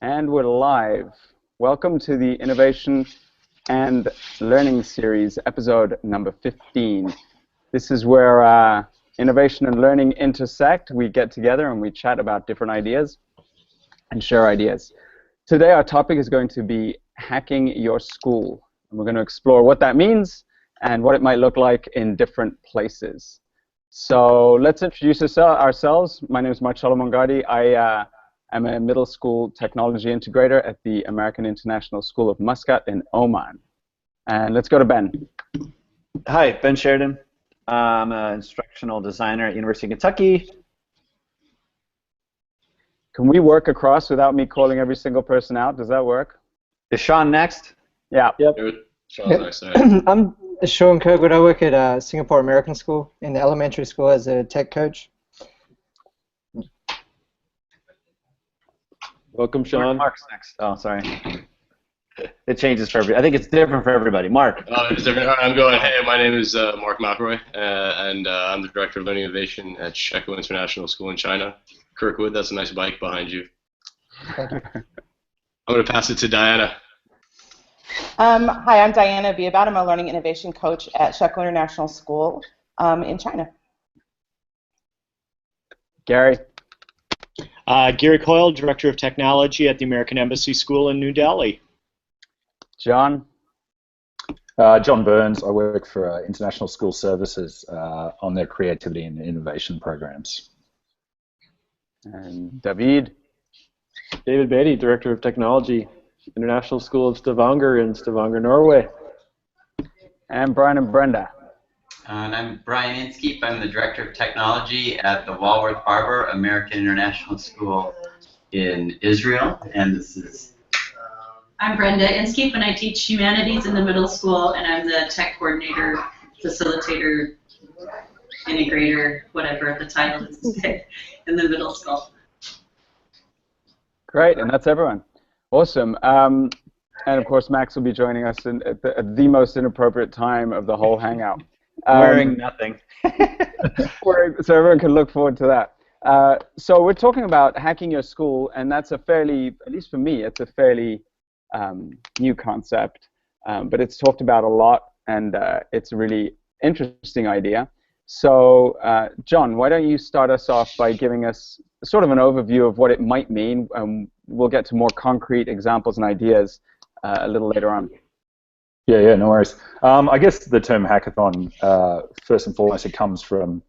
And we're live. Welcome to the Innovation and Learning Series, episode number 15. This is where innovation and learning intersect. We get together and we chat about different ideas and share ideas. Today our topic is going to be hacking your school. And we're going to explore what that means and what it might look like in different places. So let's introduce ourselves. My name is Marcello Mongardi. I'm a middle school technology integrator at the American International School of Muscat in Oman. And let's go to Ben. Hi, Ben Sheridan. I'm an instructional designer at University of Kentucky. Can we work across without me calling every single person out? Does that work? Is Sean next? Yeah. Yep. Sean's next. I'm Sean Kirkwood. I work at Singapore American School in the elementary school as a tech coach. Welcome, Sean. Mark's next. Oh, sorry. It changes for everybody. I think it's different for everybody. Mark. It's different. All right, I'm going. Hey, my name is Mark McElroy, and I'm the Director of Learning Innovation at Shekou International School in China. Kirkwood, that's a nice bike behind you. Thank you. I'm going to pass it to Diana. Hi, I'm Diana Viabat. I'm a Learning Innovation Coach at Shekou International School in China. Gary. Gary Coyle, Director of Technology at the American Embassy School in New Delhi. John. John Burns. I work for International School Services on their creativity and innovation programs. And David. David Beatty, Director of Technology, International School of Stavanger in Stavanger, Norway. And Brian and Brenda. And I'm Brian Inskeep. I'm the Director of Technology at the Walworth Harbor American International School in Israel. And this is... I'm Brenda Inskeep, and I teach humanities in the middle school, and I'm the tech coordinator, facilitator, integrator, whatever the title is in the middle school. Great, and that's everyone. Awesome. And of course, Max will be joining us at the most inappropriate time of the whole hangout. Wearing nothing. So everyone can look forward to that. So we're talking about hacking your school, and that's a fairly, at least for me, it's a fairly new concept, but it's talked about a lot, and it's a really interesting idea. So, John, why don't you start us off by giving us sort of an overview of what it might mean, and we'll get to more concrete examples and ideas a little later on. Yeah, no worries. I guess the term hackathon, first and foremost, it comes from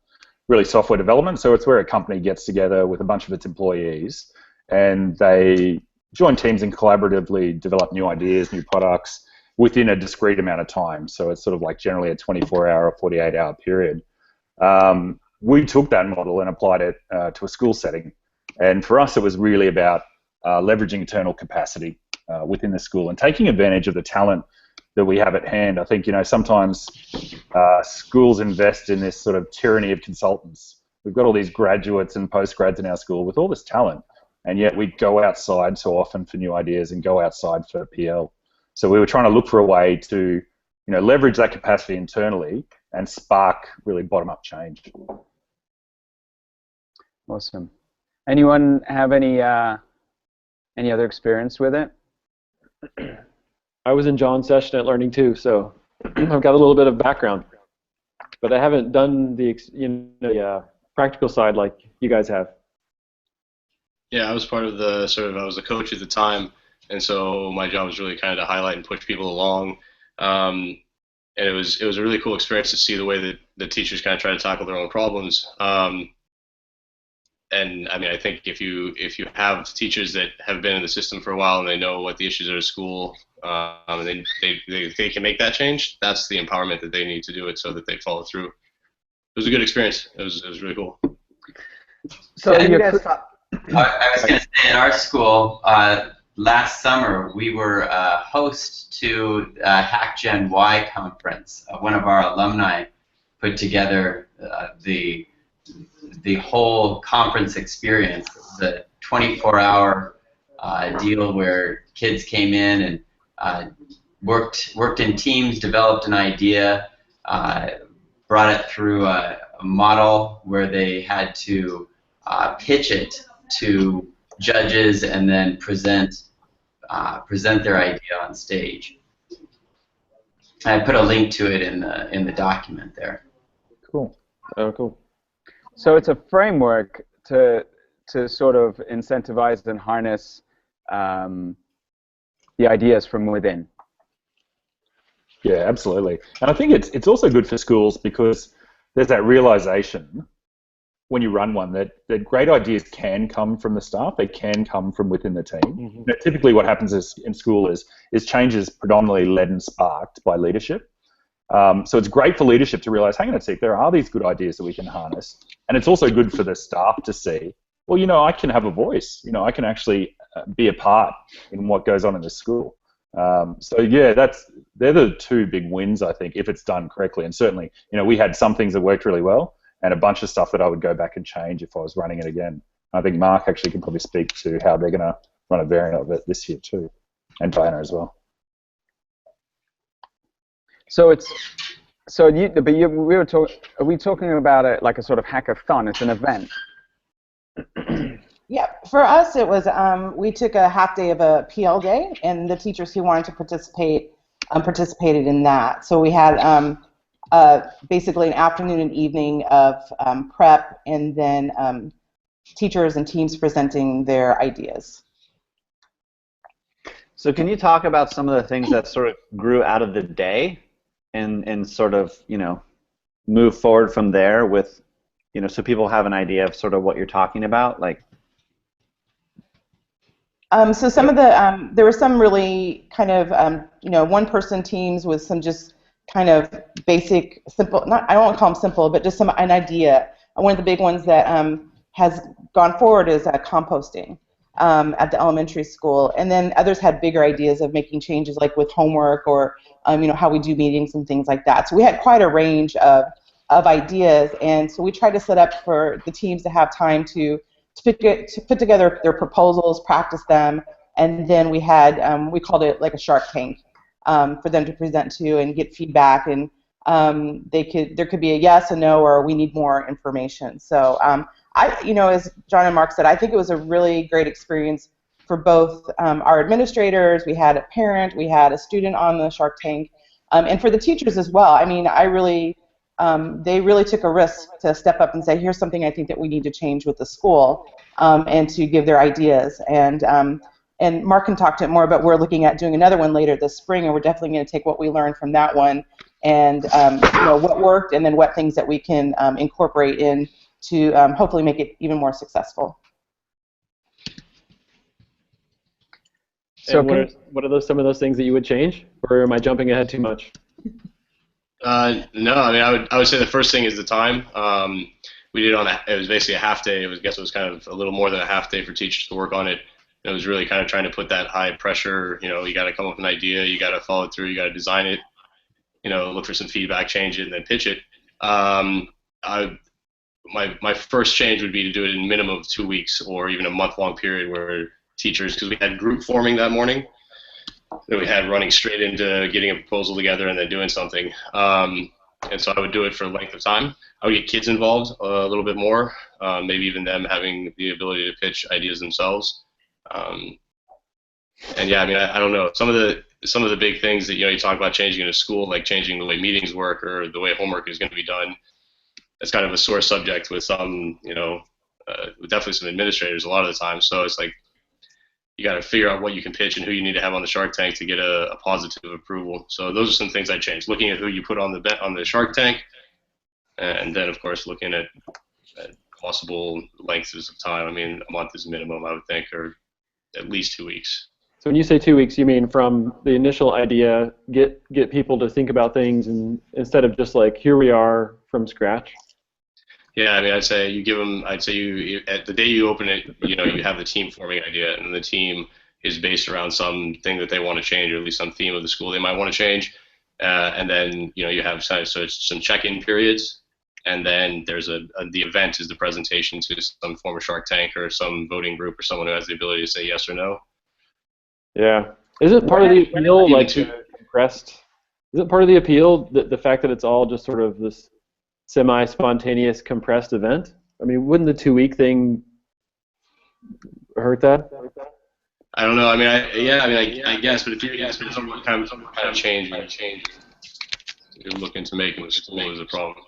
really software development. So it's where a company gets together with a bunch of its employees, and they join teams and collaboratively develop new ideas, new products within a discrete amount of time. So it's sort of like generally a 24-hour or 48-hour period. We took that model and applied it to a school setting. And for us, it was really about leveraging internal capacity within the school and taking advantage of the talent that we have at hand. I think, sometimes schools invest in this sort of tyranny of consultants. We've got all these graduates and postgrads in our school with all this talent, and yet we go outside so often for new ideas and go outside for PL. So we were trying to look for a way to, leverage that capacity internally and spark really bottom-up change. Awesome. Anyone have any other experience with it? I was in John's session at Learning too, so I've got a little bit of background, but I haven't done the practical side like you guys have. Yeah, I was part of I was a coach at the time, and so my job was really kind of to highlight and push people along. And it was a really cool experience to see the way that the teachers kind of try to tackle their own problems. And I mean, I think if you have teachers that have been in the system for a while and they know what the issues are at school, and they can make that change, that's the empowerment that they need to do it so that they follow through. It was a good experience. It was really cool. So I was going to say, at our school, last summer, we were host to a Hack Gen Y conference. One of our alumni put together the whole conference experience, the 24-hour deal where kids came in and worked in teams, developed an idea, brought it through a model where they had to pitch it to judges and then present their idea on stage. I put a link to it in the document there. Cool. Oh, cool. So it's a framework to sort of incentivize and harness the ideas from within. Yeah, absolutely. And I think it's also good for schools because there's that realization when you run one that great ideas can come from the staff. They can come from within the team. Mm-hmm. You know, typically what happens in school is change is predominantly led and sparked by leadership. So it's great for leadership to realize, hang on a sec, there are these good ideas that we can harness. And it's also good for the staff to see, well, you know, I can have a voice. You know, I can actually be a part in what goes on in the school. So yeah, they're the two big wins, I think, if it's done correctly. And certainly, you know, we had some things that worked really well and a bunch of stuff that I would go back and change if I was running it again. I think Mark actually can probably speak to how they're going to run a variant of it this year too, and Diana as well. So are we talking about it like a sort of hackathon? It's an event. Yeah, for us it was, we took a half day of a PL day, and the teachers who wanted to participate participated in that. So we had basically an afternoon and evening of prep, and then teachers and teams presenting their ideas. So can you talk about some of the things that sort of grew out of the day and sort of, you know, move forward from there with, you know, so people have an idea of sort of what you're talking about, like? So some of the, there were some really kind of, you know, one-person teams with some just kind of basic, simple, not, I don't want to call them simple, but just an idea. One of the big ones that has gone forward is composting at the elementary school. And then others had bigger ideas of making changes, like with homework or, you know, how we do meetings and things like that. So we had quite a range of ideas. And so we tried to set up for the teams to have time to put together their proposals, practice them, and then we had, we called it like a Shark Tank for them to present to and get feedback, and there could be a yes, a no, or we need more information. So you know, as John and Mark said, I think it was a really great experience for both our administrators. We had a parent, we had a student on the Shark Tank, and for the teachers as well. I mean, they really took a risk to step up and say, here's something I think that we need to change with the school, and to give their ideas. And Mark can talk to it more, but we're looking at doing another one later this spring, and we're definitely going to take what we learned from that one and you know, what worked, and then what things that we can incorporate in to hopefully make it even more successful. So what are those, some of those things that you would change, or am I jumping ahead too much? No, I mean, I would say the first thing is the time. We did it was basically a half day. I guess it was kind of a little more than a half day for teachers to work on it. And it was really kind of trying to put that high pressure, you know, you got to come up with an idea, you got to follow it through, you got to design it, you know, look for some feedback, change it, and then pitch it. My first change would be to do it in a minimum of 2 weeks or even a month-long period where teachers, because we had group forming that morning, that we had running straight into getting a proposal together and then doing something. And so I would do it for a length of time. I would get kids involved a little bit more, maybe even them having the ability to pitch ideas themselves. And yeah, I mean, I don't know. Some of the big things that, you know, you talk about changing in a school, like changing the way meetings work or the way homework is going to be done. That's kind of a sore subject with some, you know, definitely some administrators a lot of the time. So it's like, you got to figure out what you can pitch and who you need to have on the Shark Tank to get a positive approval. So those are some things I changed. Looking at who you put on the Shark Tank, and then of course looking at possible lengths of time. I mean, a month is minimum, I would think, or at least 2 weeks. So when you say 2 weeks, you mean from the initial idea, get people to think about things, and instead of just like, here we are from scratch? Yeah, I mean, I'd say you give them. I'd say you at the day you open it, you know, you have the team forming idea, and the team is based around something that they want to change, or at least some theme of the school they might want to change. And then, you know, you have so it's some check-in periods, and then there's the event is the presentation to some former Shark Tank or some voting group or someone who has the ability to say yes or no. Yeah, isn't part of the appeal like compressed? Isn't part of the appeal the fact that it's all just sort of this semi-spontaneous compressed event? I mean, wouldn't the 2 week thing hurt that? I don't know. I mean, I guess, but if you're some kind of change you're looking to make in the school is a problem.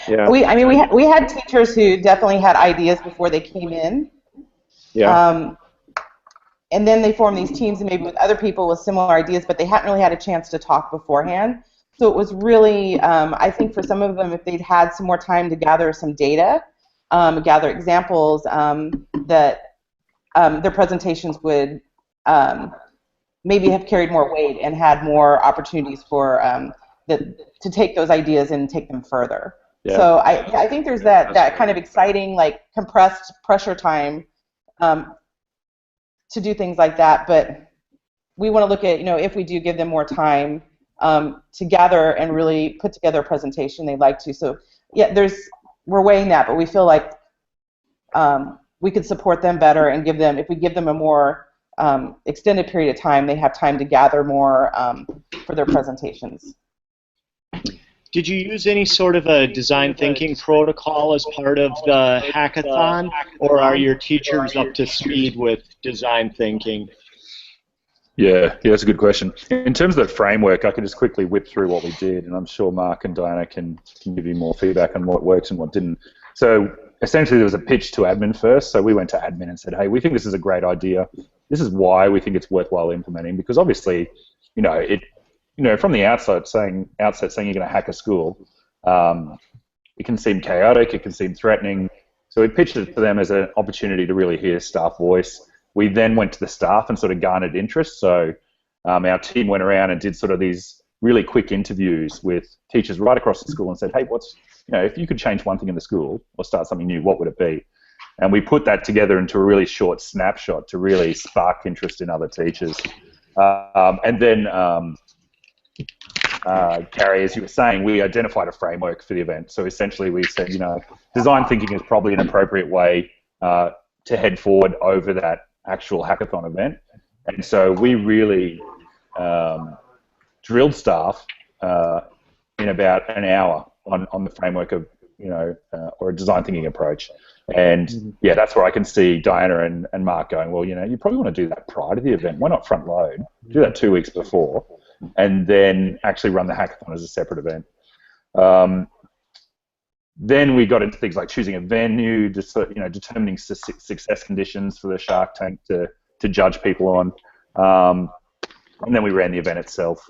Yeah. We had teachers who definitely had ideas before they came in. Yeah. And then they formed these teams and maybe with other people with similar ideas, but they hadn't really had a chance to talk beforehand. So it was really, I think for some of them, if they'd had some more time to gather some data, gather examples, that their presentations would maybe have carried more weight and had more opportunities for to take those ideas and take them further. Yeah. So I think there's that kind of exciting, like compressed pressure time to do things like that, but we want to look at, if we do give them more time to gather and really put together a presentation they'd like to. So yeah, we're weighing that, but we feel like we could support them better and if we give them a more extended period of time, they have time to gather more for their presentations. Did you use any sort of a design thinking protocol as part of the hackathon, or are your teachers up to speed with design thinking? Yeah, that's a good question. In terms of the framework, I can just quickly whip through what we did, and I'm sure Mark and Diana can give you more feedback on what worked and what didn't. So essentially there was a pitch to admin first, so we went to admin and said, hey, we think this is a great idea. This is why we think it's worthwhile implementing, because obviously, from the outset saying you're going to hack a school, it can seem chaotic, it can seem threatening. So we pitched it to them as an opportunity to really hear staff voice. We then went to the staff and sort of garnered interest. So our team went around and did sort of these really quick interviews with teachers right across the school and said, hey, if you could change one thing in the school or start something new, what would it be? And we put that together into a really short snapshot to really spark interest in other teachers. And then Carrie, as you were saying, we identified a framework for the event. So essentially we said, design thinking is probably an appropriate way to head forward over that actual hackathon event. And so we really drilled staff in about an hour on the framework of, or a design thinking approach. And yeah, that's where I can see Diana and Mark going, well, you probably want to do that prior to the event. Why not front load? Do that 2 weeks before, and then actually run the hackathon as a separate event. Then we got into things like choosing a venue, determining success conditions for the Shark Tank to judge people on, and then we ran the event itself.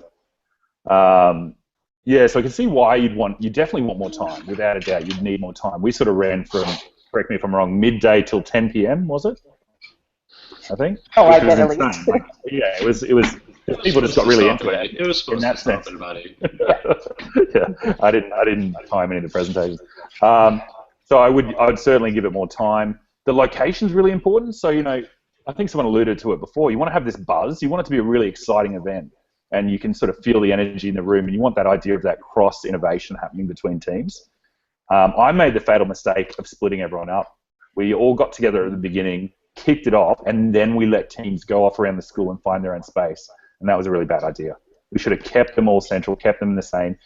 Yeah, so I can see why you definitely want more time. Without a doubt, you'd need more time. We sort of ran from, correct me if I'm wrong, midday till 10 p.m. was it? I think. Oh, I bet at least. Yeah, it was. People just got really into it. It was supposed to stop at about 8. Yeah, I didn't time any of the presentations. So I would certainly give it more time. The location's really important. So I think someone alluded to it before. You want to have this buzz. You want it to be a really exciting event, and you can sort of feel the energy in the room, and you want that idea of that cross innovation happening between teams. I made the fatal mistake of splitting everyone up. We all got together at the beginning, kicked it off, and then we let teams go off around the school and find their own space. And that was a really bad idea. We should have kept them all central, kept them in the same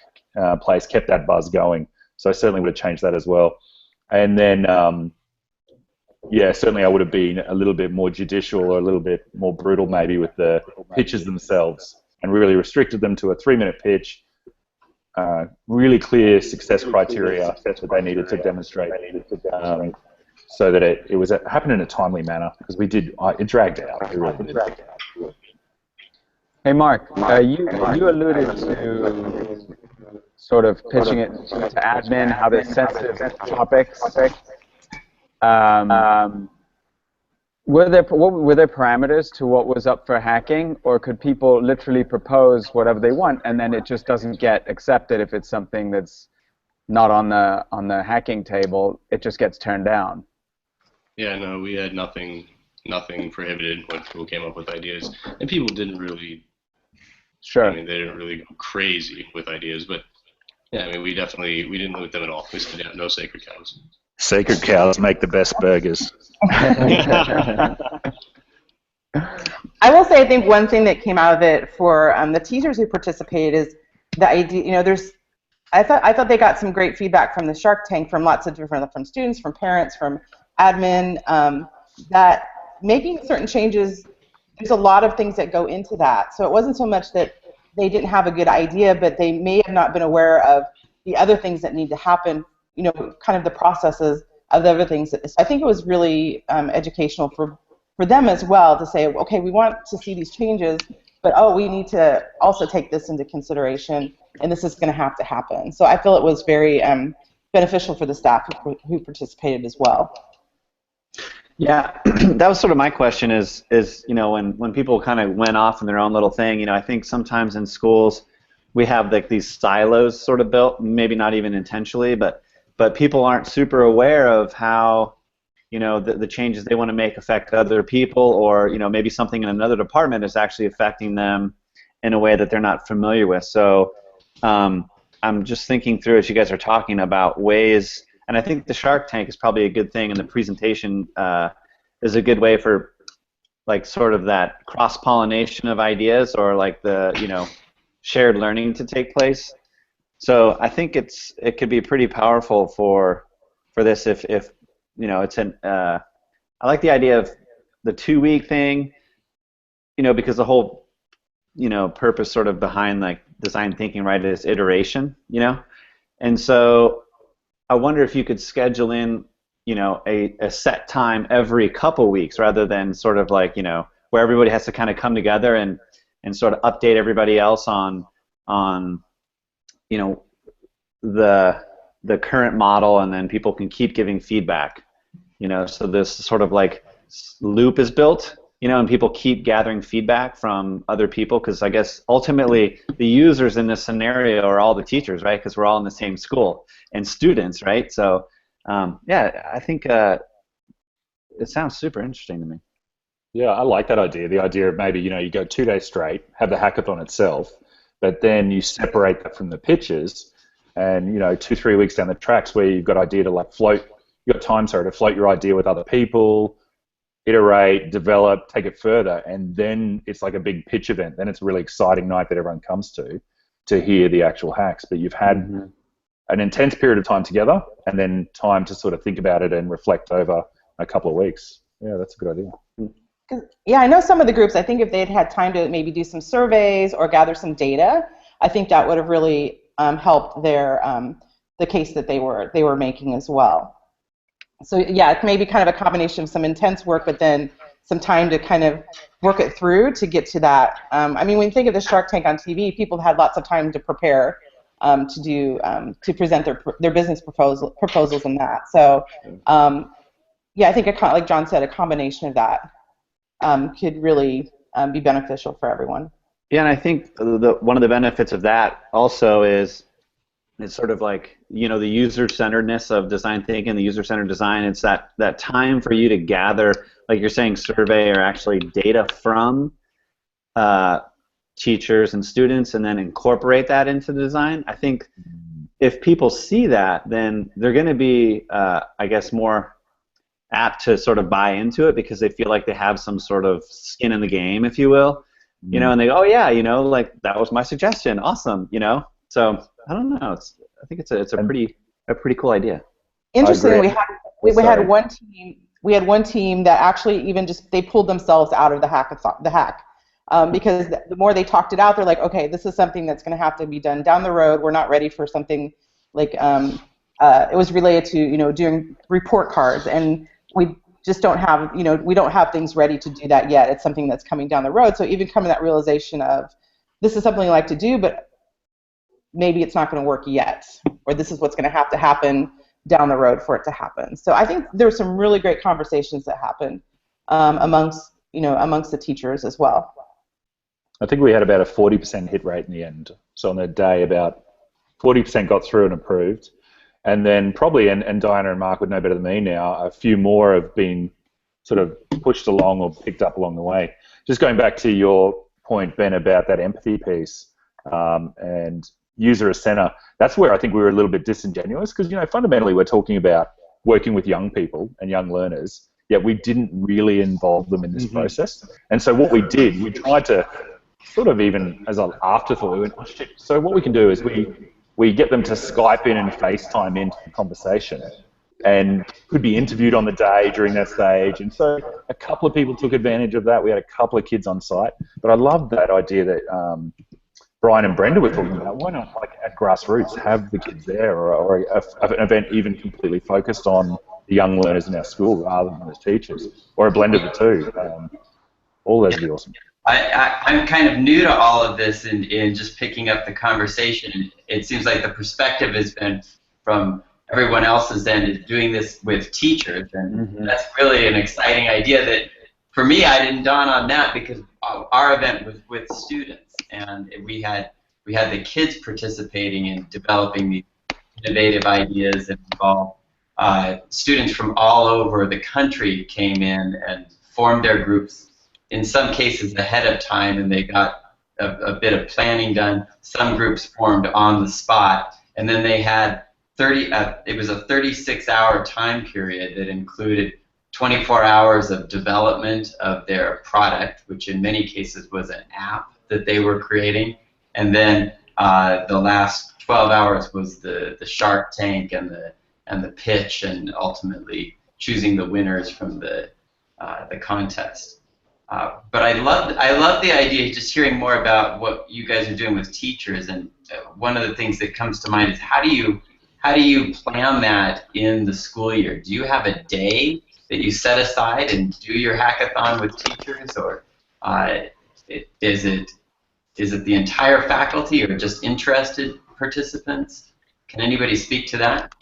place, kept that buzz going. So I certainly would have changed that as well. And then, yeah, certainly I would have been a little bit more judicial or a little bit more brutal maybe with the pitches themselves, and really restricted them to a 3-minute pitch, really clear success criteria that they needed to demonstrate, so that it happened in a timely manner, because it dragged out. It really did. Hey, Mark, you alluded to sort of pitching it to admin, how they're sensitive topics. Were there parameters to what was up for hacking, or could people literally propose whatever they want and then it just doesn't get accepted if it's something that's not on the hacking table? It just gets turned down. Yeah, no, we had nothing prohibited when people came up with ideas, and people didn't really. Sure. I mean, they didn't really go crazy with ideas, but yeah, I mean, we didn't limit them at all. We said, yeah, no sacred cows. Sacred cows make the best burgers. I will say, I think one thing that came out of it for the teachers who participated is the idea. I thought they got some great feedback from the Shark Tank, from lots of different, from students, from parents, from admin. That making certain changes, there's a lot of things that go into that. So it wasn't so much that they didn't have a good idea, but they may have not been aware of the other things that need to happen, kind of the processes of the other things. So I think it was really educational for them as well to say, okay, we want to see these changes, but we need to also take this into consideration, and this is going to have to happen. So I feel it was very beneficial for the staff who participated as well. Yeah, that was sort of my question is when people kind of went off in their own little thing, I think sometimes in schools we have like these silos sort of built, maybe not even intentionally, but people aren't super aware of how the changes they want to make affect other people, or maybe something in another department is actually affecting them in a way that they're not familiar with. So I'm just thinking through as you guys are talking about ways. And I think the Shark Tank is probably a good thing, and the presentation is a good way for like sort of that cross-pollination of ideas, or like the shared learning to take place. So I think it could be pretty powerful for this if it's an I like the idea of the 2-week thing, because the whole purpose sort of behind like design thinking, right, is iteration, and so I wonder if you could schedule in, a set time every couple weeks, rather than sort of like, where everybody has to kind of come together and sort of update everybody else on the current model, and then people can keep giving feedback, so this sort of like loop is built, and people keep gathering feedback from other people, because I guess ultimately the users in this scenario are all the teachers, right? Because we're all in the same school, and students, right? So yeah, I think it sounds super interesting to me. Yeah, I like that idea. The idea of maybe, you go 2 days straight, have the hackathon itself, but then you separate that from the pitches, and 2-3 weeks down the tracks where you've got idea to like float your idea with other people, iterate, develop, take it further, and then it's like a big pitch event. Then it's a really exciting night that everyone comes to hear the actual hacks. But you've had an intense period of time together, and then time to sort of think about it and reflect over a couple of weeks. Yeah, that's a good idea. Yeah, I know some of the groups, I think if they had time to maybe do some surveys or gather some data, I think that would have really helped their the case that they were making as well. So yeah, it's maybe kind of a combination of some intense work, but then some time to kind of work it through to get to that. I mean, when you think of the Shark Tank on TV, people had lots of time to prepare to present their business proposals and that. So yeah, I think like John said, a combination of that could really be beneficial for everyone. Yeah, and I think one of the benefits of that also is it's sort of like, the user-centeredness of design thinking, the user-centered design. It's that time for you to gather, like you're saying, survey or actually data from teachers and students, and then incorporate that into the design. I think if people see that, then they're going to be, I guess, more apt to sort of buy into it, because they feel like they have some sort of skin in the game, if you will. And they go, oh yeah, like that was my suggestion, awesome, So I don't know. I think it's a pretty cool idea. Interesting. We had one team. We had one team that actually even they pulled themselves out of the hack, because the more they talked it out, they're like, okay, this is something that's going to have to be done down the road. We're not ready for something like it was related to doing report cards, and we just don't have we don't have things ready to do that yet. It's something that's coming down the road. So even coming to that realization of this is something I like to do, but maybe it's not going to work yet, or this is what's going to have to happen down the road for it to happen. So I think there's some really great conversations that happened amongst the teachers as well. I think we had about a 40% hit rate in the end. So on the day, about 40% got through and approved. And then probably, and Diana and Mark would know better than me now, a few more have been sort of pushed along or picked up along the way. Just going back to your point, Ben, about that empathy piece and user as center, that's where I think we were a little bit disingenuous, because fundamentally we're talking about working with young people and young learners, yet we didn't really involve them in this process. And so what we did, we tried to sort of, even as an afterthought, we went, oh shit, so what we can do is we get them to Skype in and FaceTime into the conversation, and could be interviewed on the day during that stage. And so a couple of people took advantage of that. We had a couple of kids on site. But I love that idea that Brian and Brenda were talking about. Why not, like, at grassroots, have the kids there, or an event even completely focused on the young learners in our school rather than the teachers, or a blend of the two. All those would be awesome. I'm kind of new to all of this in just picking up the conversation. It seems like the perspective has been from everyone else's end is doing this with teachers, and that's really an exciting idea that, for me, I didn't dawn on that because our event was with students, and we had the kids participating in developing these innovative ideas and involved students from all over the country came in and formed their groups, in some cases ahead of time, and they got a bit of planning done. Some groups formed on the spot, and then they had it was a 36-hour time period that included 24 hours of development of their product, which in many cases was an app that they were creating, and then the last 12 hours was the Shark Tank and the pitch, and ultimately choosing the winners from the contest. But I love the idea, just hearing more about what you guys are doing with teachers. And one of the things that comes to mind is how do you plan that in the school year? Do you have a day that you set aside and do your hackathon with teachers, or is it the entire faculty or just interested participants? Can anybody speak to that?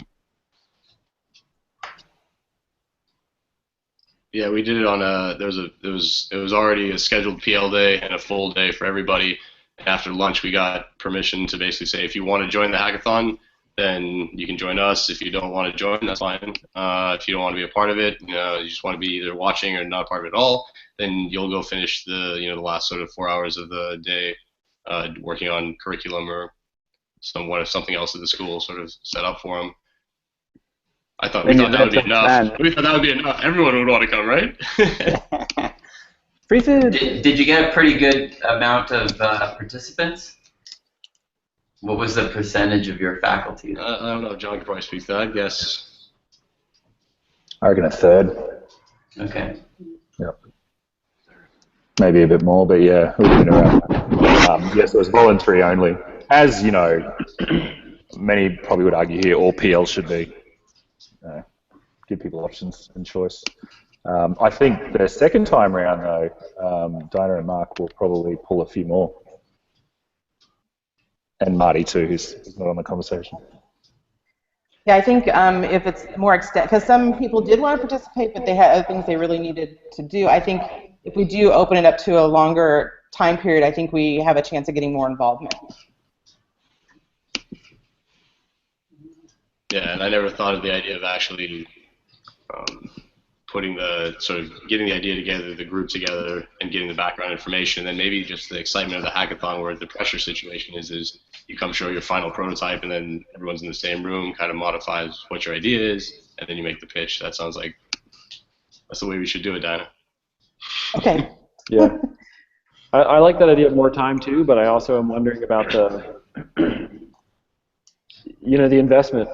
Yeah, we did it on it was already a scheduled PL day and a full day for everybody. After lunch, we got permission to basically say, if you want to join the hackathon, then you can join us. If you don't want to join, that's fine. If you don't want to be a part of it, you just want to be either watching or not a part of it at all, then you'll go finish the last sort of 4 hours of the day working on curriculum or something else that the school sort of set up for them. We thought that would be enough. We thought that would be enough. Everyone would want to come, right? Free food. Did you get a pretty good amount of participants? What was the percentage of your faculty? I don't know. John could probably speak to that, I guess. I reckon a third. Okay. Yep. Maybe a bit more, but yeah, we've been around that. Yes, it was voluntary only. As you know, many probably would argue here, all PL should be. Give people options and choice. I think the second time round, though, Dinah and Mark will probably pull a few more. And Marty, too, who's not on the conversation. Yeah, I think if it's more extent, because some people did want to participate, but they had other things they really needed to do. I think if we do open it up to a longer time period, I think we have a chance of getting more involvement. Yeah, and I never thought of the idea of actually getting the idea together, the group together, and getting the background information. And then maybe just the excitement of the hackathon, where the pressure situation is you come show your final prototype, and then everyone's in the same room, kind of modifies what your idea is, and then you make the pitch. That sounds like that's the way we should do it, Dinah. Okay. Yeah. I like that idea of more time too, but I also am wondering about the investment.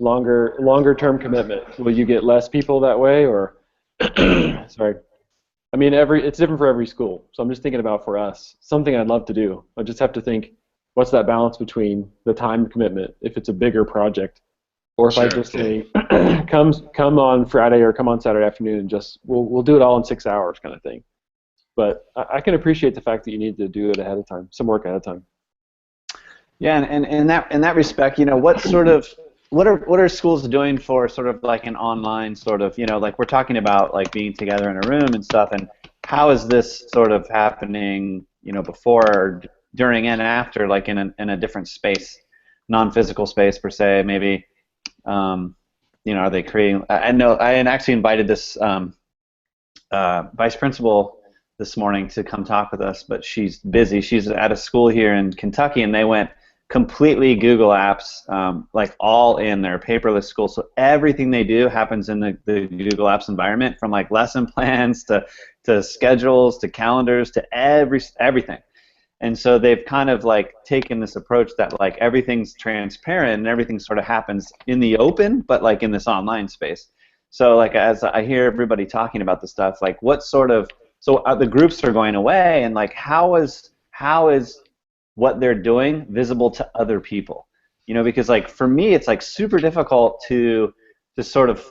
Longer term commitment. Will you get less people that way, or sorry? I mean, it's different for every school. So I'm just thinking about for us, something I'd love to do. I just have to think, what's that balance between the time commitment if it's a bigger project, or if I just say, come on Friday or come on Saturday afternoon and just we'll do it all in 6 hours kind of thing. But I can appreciate the fact that you need to do it ahead of time, some work ahead of time. Yeah, and in that respect, what are schools doing for sort of like an online sort of, like we're talking about like being together in a room and stuff, and how is this sort of happening, before, during, and after, like in a different space, non-physical space per se, maybe, are they creating, I know, I actually invited this vice principal this morning to come talk with us, but she's busy. She's at a school here in Kentucky, and they went completely Google Apps, like all in their paperless school. So everything they do happens in the Google Apps environment, from like lesson plans to schedules to calendars to everything. And so they've kind of like taken this approach that like everything's transparent and everything sort of happens in the open, but like in this online space. So like as I hear everybody talking about the stuff, like what sort of, so the groups are going away, and like how is what they're doing visible to other people? You know, because like for me it's like super difficult to sort of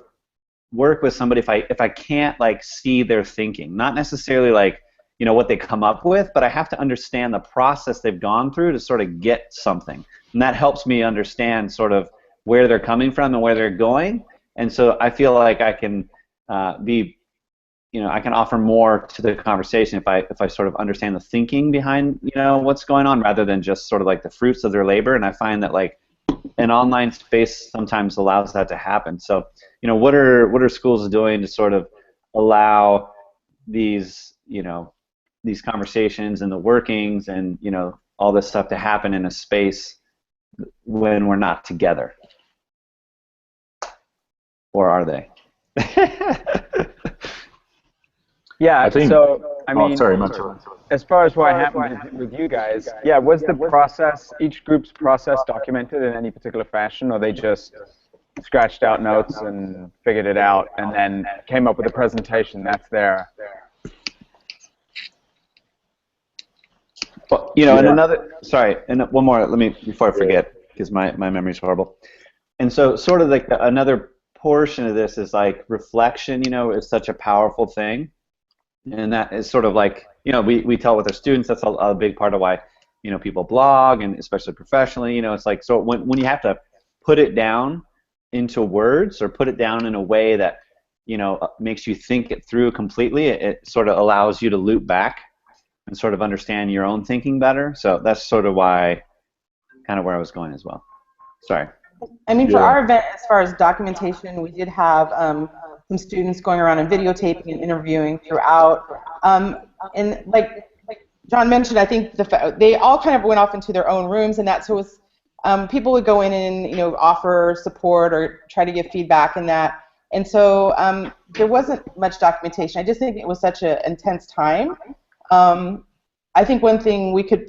work with somebody if I can't like see their thinking, not necessarily like, you know, what they come up with, but I have to understand the process they've gone through to sort of get something, and that helps me understand sort of where they're coming from and where they're going. And so I feel like I can I can offer more to the conversation if I sort of understand the thinking behind, you know, what's going on, rather than just sort of like the fruits of their labor. And I find that like an online space sometimes allows that to happen. So, you know, what are schools doing to sort of allow these, you know, these conversations and the workings and, you know, all this stuff to happen in a space when we're not together? Or are they? Yeah, I think, so, I mean, sorry, as far as what happened with you guys, yeah, was the process, each group's process documented in any particular fashion, or they just scratched out notes and figured it out and then came up with a presentation that's there? Well, you know, and another, sorry, and one more, let me, before I forget, because my memory's horrible. And so sort of like another portion of this is like reflection, you know, is such a powerful thing. And that is sort of like, you know, we tell with our students, that's a big part of why, you know, people blog, and especially professionally, you know, it's like, so when you have to put it down into words or put it down in a way that, you know, makes you think it through completely, it sort of allows you to loop back and sort of understand your own thinking better. So that's sort of why, kind of where I was going as well. Sorry. I mean, for our event, as far as documentation, we did have some students going around and videotaping and interviewing throughout. And like John mentioned, I think they all kind of went off into their own rooms, and that so it was people would go in and, you know, offer support or try to give feedback and that. And so there wasn't much documentation. I just think it was such an intense time. I think one thing we could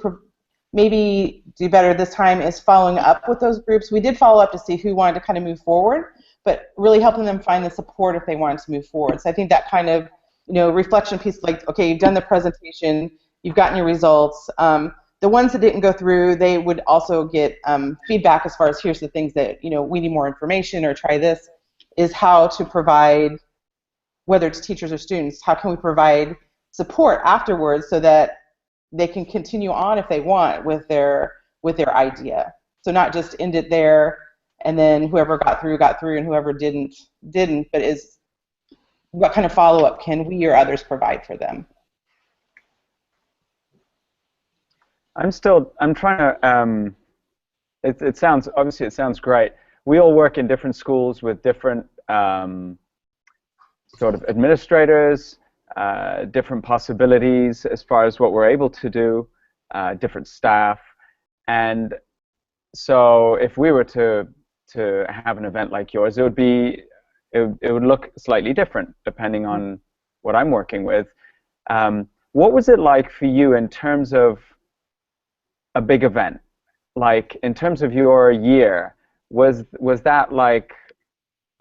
maybe do better this time is following up with those groups. We did follow up to see who wanted to kind of move forward, but really helping them find the support if they wanted to move forward. So I think that kind of, you know, reflection piece, like, okay, you've done the presentation, you've gotten your results. The ones that didn't go through, they would also get feedback as far as here's the things that, you know, we need more information or try this, is how to provide, whether it's teachers or students, how can we provide support afterwards so that they can continue on if they want with their idea. So not just end it there and then whoever got through and whoever didn't, but is what kind of follow-up can we or others provide for them? I'm trying to, it sounds, obviously it sounds great. We all work in different schools with different sort of administrators, different possibilities as far as what we're able to do, different staff, and so if we were to have an event like yours, it would look slightly different depending on what I'm working with. What was it like for you in terms of a big event? Like in terms of your year, was that like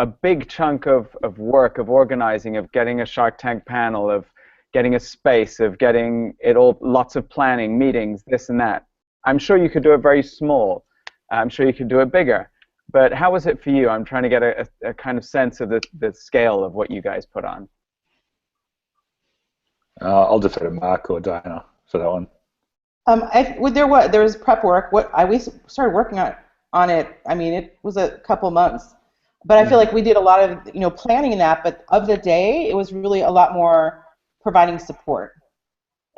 a big chunk of work, of organizing, of getting a Shark Tank panel, of getting a space, of getting it all, lots of planning, meetings, this and that? I'm sure you could do it very small. I'm sure you could do it bigger. But how was it for you? I'm trying to get a kind of sense of the scale of what you guys put on. I'll defer to Mark or Diana for that one. There was prep work. We started working on it. I mean, it was a couple months. But I feel like we did a lot of, you know, planning in that, but of the day, it was really a lot more providing support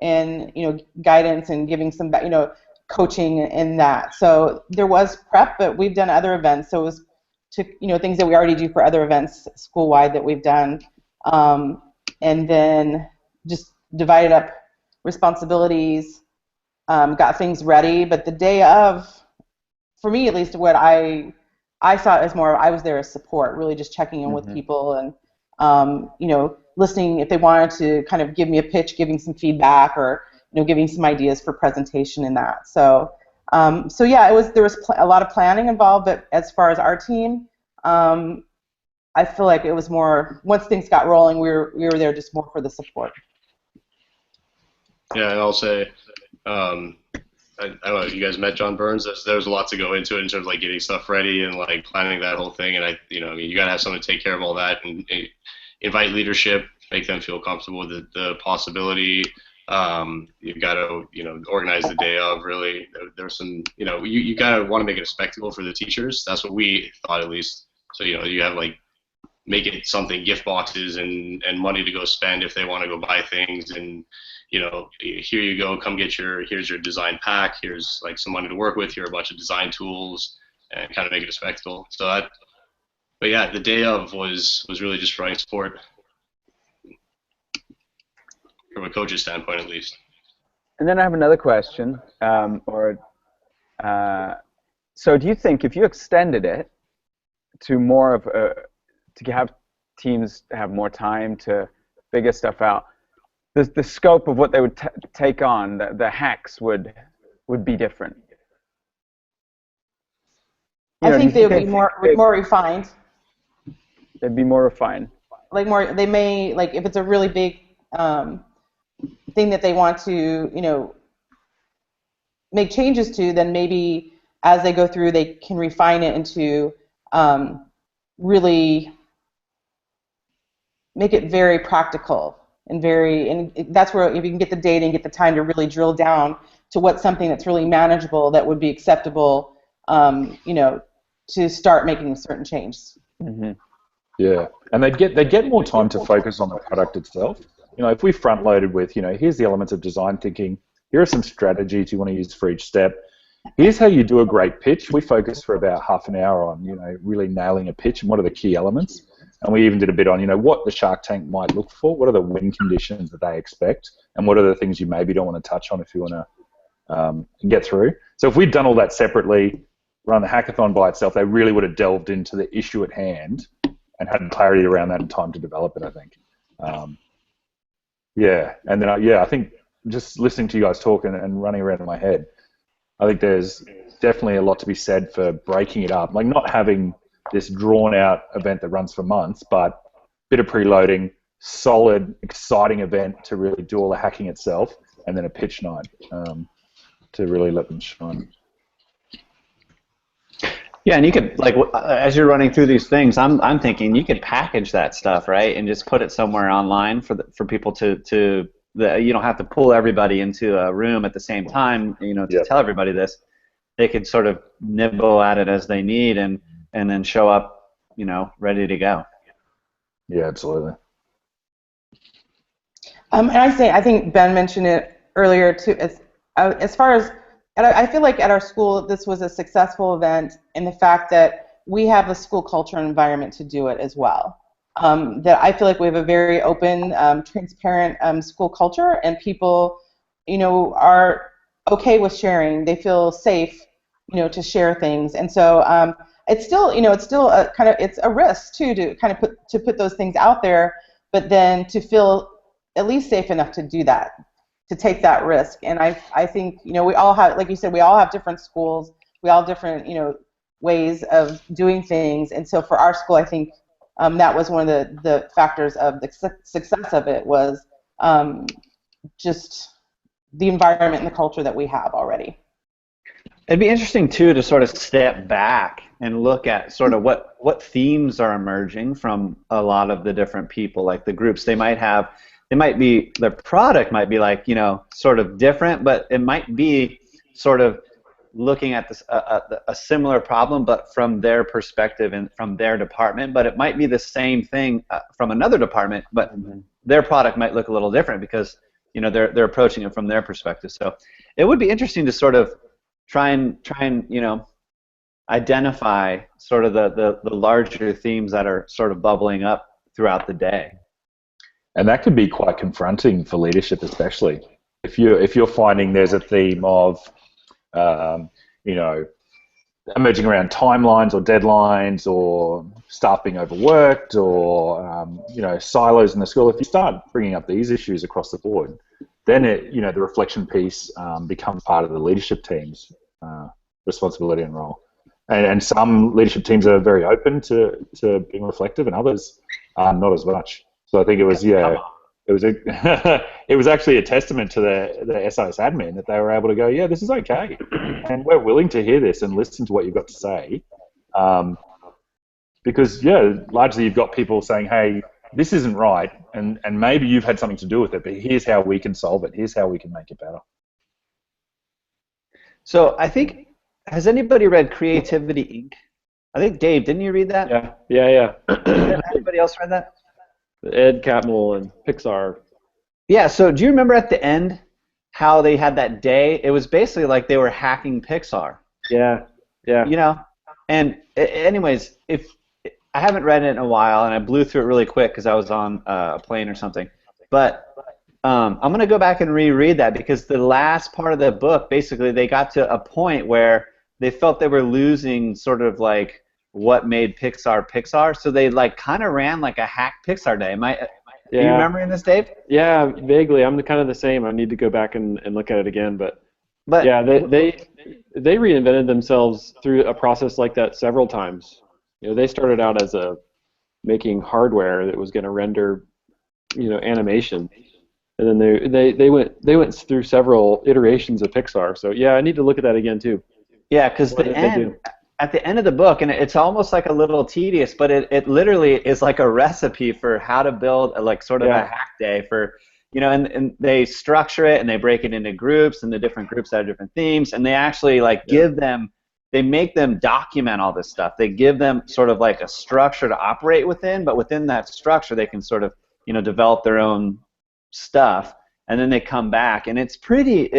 and, you know, guidance and giving some, you know, coaching in that. So there was prep, but we've done other events. So it was to, you know, things that we already do for other events school-wide that we've done. And then just divided up responsibilities, got things ready. But the day of, for me at least, what I saw it as more, I was there as support, really just checking in with people and, you know, listening if they wanted to kind of give me a pitch, giving some feedback, or giving some ideas for presentation in that. So so yeah, there was a lot of planning involved, but as far as our team, I feel like it was more, once things got rolling, we were there just more for the support. Yeah, and I'll say, I don't know, you guys met John Burns. There's a lot to go into it in terms of like getting stuff ready and like planning that whole thing. And you gotta have someone to take care of all that and invite leadership, make them feel comfortable with the possibility. You've got to, organize the day of. Really, there's some, you gotta want to make it a spectacle for the teachers. That's what we thought, at least. So you have like make it something, gift boxes and money to go spend if they want to go buy things, and here you go, come get here's your design pack, here's like some money to work with, here are a bunch of design tools, and kind of make it a spectacle. So but yeah, the day of was really just running support from a coach's standpoint, at least. And then I have another question, so do you think if you extended it to more of to have teams have more time to figure stuff out, the scope of what they would take on, the hacks would be different? I think they would be more refined. They'd be more refined. They may, like, if it's a really big thing that they want to, make changes to, then maybe as they go through, they can refine it into really make it very practical and that's where if you can get the data and get the time to really drill down to what's something that's really manageable that would be acceptable, to start making a certain change. Mm-hmm. Yeah, and they'd get more time to focus on the product itself. If we front loaded with, here's the elements of design thinking, here are some strategies you want to use for each step. Here's how you do a great pitch. We focused for about half an hour on, really nailing a pitch and what are the key elements. And we even did a bit on, what the Shark Tank might look for, what are the win conditions that they expect, and what are the things you maybe don't want to touch on if you want to get through. So if we'd done all that separately, run the hackathon by itself, they really would have delved into the issue at hand and had clarity around that and time to develop it, I think. Yeah, and then I think just listening to you guys talk and running around in my head, I think there's definitely a lot to be said for breaking it up, like not having this drawn-out event that runs for months, but a bit of preloading, solid, exciting event to really do all the hacking itself, and then a pitch night to really let them shine. Yeah, and you could, like, as you're running through these things, I'm thinking you could package that stuff, right, and just put it somewhere online for people to you don't have to pull everybody into a room at the same time, to tell everybody this. They could sort of nibble at it as they need and then show up, ready to go. Yeah, absolutely. And I think Ben mentioned it earlier too. As far as, I feel like at our school this was a successful event in the fact that we have a school culture and environment to do it as well. That I feel like we have a very open, transparent school culture, and people, are okay with sharing. They feel safe, to share things, and so it's still, a kind of, it's a risk too to kind of put those things out there, but then to feel at least safe enough to do that, to take that risk. And I think, we all have, like you said, we all have different schools, we all have different, ways of doing things, and so for our school, I think that was one of the factors of the success of it was just the environment and the culture that we have already. It'd be interesting too to sort of step back and look at sort of what themes are emerging from a lot of the different people, like the groups they might have. Their product might be like, sort of different, but it might be sort of looking at this a similar problem, but from their perspective and from their department. But it might be the same thing from another department, but their product might look a little different because they're approaching it from their perspective. So it would be interesting to sort of try and identify sort of the larger themes that are sort of bubbling up throughout the day. And that could be quite confronting for leadership, especially if you're finding there's a theme of emerging around timelines or deadlines or staff being overworked or silos in the school. If you start bringing up these issues across the board, then the reflection piece becomes part of the leadership team's responsibility and role. And some leadership teams are very open to being reflective, and others not as much. So I think it was it was actually a testament to the SIS admin that they were able to go, yeah, this is okay, and we're willing to hear this and listen to what you've got to say, because largely you've got people saying, hey, this isn't right, and maybe you've had something to do with it, but here's how we can solve it. Here's how we can make it better. So I think, has anybody read Creativity Inc.? I think, Dave, didn't you read that? Yeah. Anybody else read that? Ed Catmull and Pixar. Yeah, so do you remember at the end how they had that day? It was basically like they were hacking Pixar. Yeah. And anyways, if I haven't read it in a while, and I blew through it really quick because I was on a plane or something, but I'm going to go back and reread that, because the last part of the book, basically they got to a point where they felt they were losing sort of like what made Pixar, so they like kind of ran like a hack Pixar day. Do you remember this, Dave? Yeah, vaguely. I'm kind of the same. I need to go back and look at it again, but yeah, they reinvented themselves through a process like that several times. They started out as making hardware that was going to render, animation, and then they went through several iterations of Pixar. So yeah, I need to look at that again too. Yeah, because at the end of the book, and it's almost like a little tedious, but it literally is like a recipe for how to build a hack day for, and they structure it and they break it into groups, and the different groups have different themes, and they actually they make them document all this stuff. They give them sort of like a structure to operate within, but within that structure they can sort of, develop their own stuff, and then they come back, and it's pretty,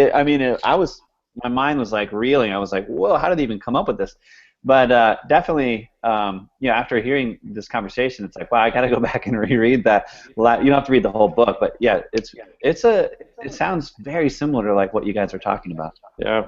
my mind was like reeling. I was like, whoa, how did they even come up with this? But definitely, after hearing this conversation, it's like, wow, I got to go back and reread that. You don't have to read the whole book, but yeah, it sounds very similar to like what you guys are talking about. Yeah,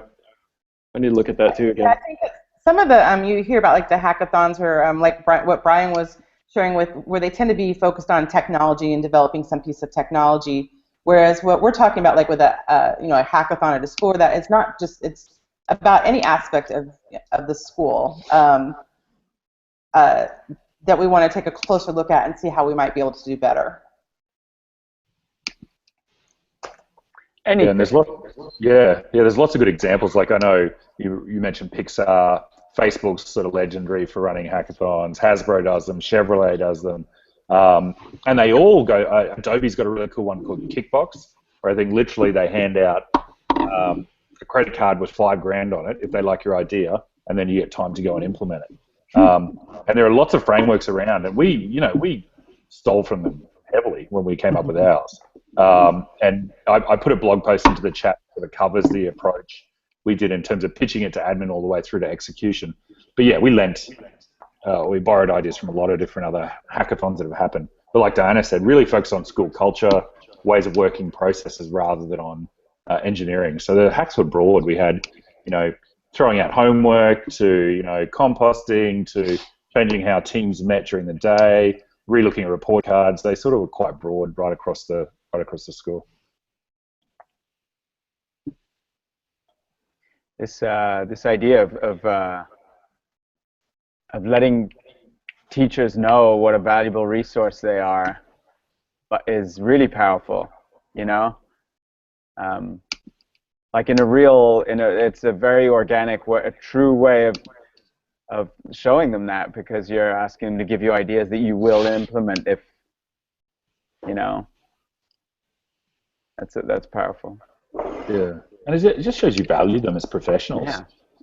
I need to look at that too again. Yeah, I think that some of the you hear about like the hackathons, or like what Brian was sharing with, where they tend to be focused on technology and developing some piece of technology. Whereas what we're talking about, like with a hackathon at a school, that it's not just, it's about any aspect of the school that we want to take a closer look at and see how we might be able to do better. And there's lots of good examples. Like I know you mentioned Pixar, Facebook's sort of legendary for running hackathons. Hasbro does them, Chevrolet does them. And they all go, Adobe's got a really cool one called Kickbox, where I think literally they hand out a credit card with $5,000 on it if they like your idea, and then you get time to go and implement it. And there are lots of frameworks around, and we stole from them heavily when we came up with ours. And I put a blog post into the chat that covers the approach we did in terms of pitching it to admin all the way through to execution. But yeah, we borrowed ideas from a lot of different other hackathons that have happened. But like Diana said, really focus on school culture, ways of working, processes, rather than on engineering. So the hacks were broad. We had, throwing out homework, to, composting, to changing how teams met during the day, relooking at report cards. They sort of were quite broad right across the school. This idea of letting teachers know what a valuable resource they are, but is really powerful, like it's a very organic way, a true way of showing them that, because you're asking them to give you ideas that you will implement if, that's powerful. Yeah, and it just shows you value them as professionals.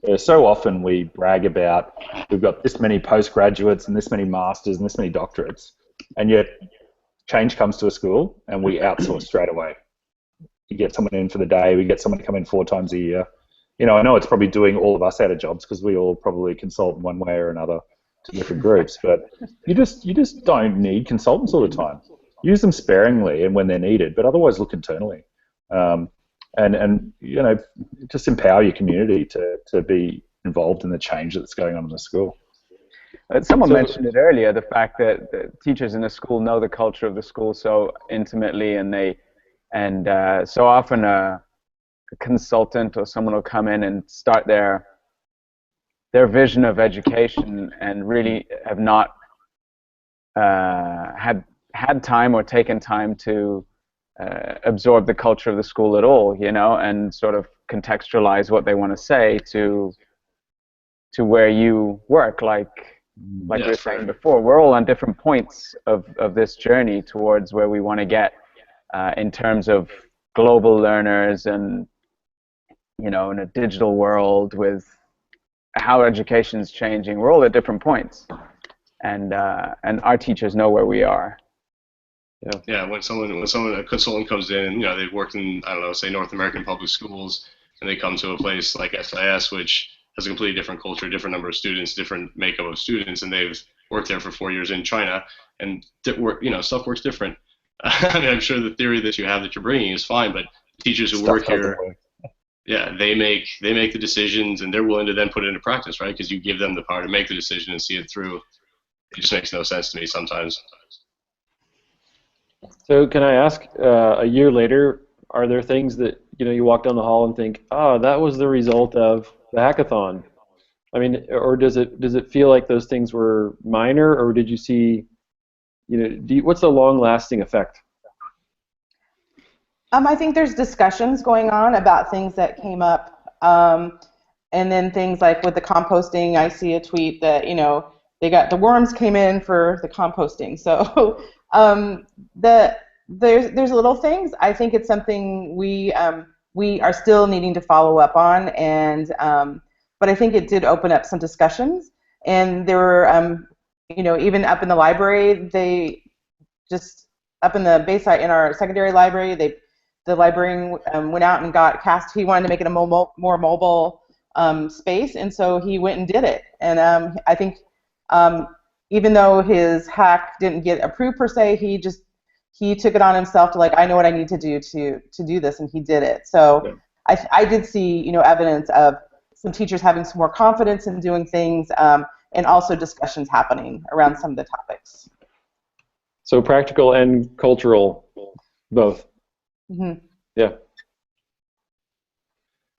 Yeah. So often we brag about we've got this many postgraduates and this many masters and this many doctorates, and yet change comes to a school and we outsource straight away. You get someone in for the day, we get someone to come in 4 times a year. I know it's probably doing all of us out of jobs because we all probably consult in one way or another to different groups, but you just don't need consultants all the time. Use them sparingly and when they're needed, but otherwise look internally. And just empower your community to be involved in the change that's going on in the school. Someone mentioned it earlier, the fact that the teachers in the school know the culture of the school so intimately, and they And so often a consultant or someone will come in and start their vision of education and really have not had time or taken time to absorb the culture of the school at all, you know, and sort of contextualize what they want to say to where you work. Like we were saying before, we're all on different points of this journey towards where we want to get in terms of global learners and, you know, in a digital world with how education is changing. We're all at different points, and our teachers know where we are. Yeah, when a consultant comes in, you know, they've worked in, I don't know, say North American public schools, and they come to a place like SIS, which has a completely different culture, different number of students, different makeup of students, and they've worked there for 4 years in China, and you know, stuff works different. I mean, I'm sure the theory that you have that you're bringing is fine, but teachers who work here, yeah, they make the decisions, and they're willing to then put it into practice, right? Because you give them the power to make the decision and see it through. It just makes no sense to me sometimes. So can I ask, a year later, are there things that, you know, you walk down the hall and think, oh, that was the result of the hackathon? I mean, or does it feel like those things were minor, or did you see, you know, what's the long-lasting effect? I think there's discussions going on about things that came up, and then things like with the composting. I see a tweet that, you know, the worms came in for the composting. So there's little things. I think it's something we are still needing to follow up on, and but I think it did open up some discussions, and there were you know, even up in the library, they just up in the Bayside in our secondary library, the librarian went out and got cast. He wanted to make it a more mobile space, and so he went and did it. And I think even though his hack didn't get approved per se, he took it on himself to, like, I know what I need to do to do this, and he did it. So I did see, you know, evidence of some teachers having some more confidence in doing things, and also discussions happening around some of the topics. So practical and cultural, both. Mm-hmm. Yeah.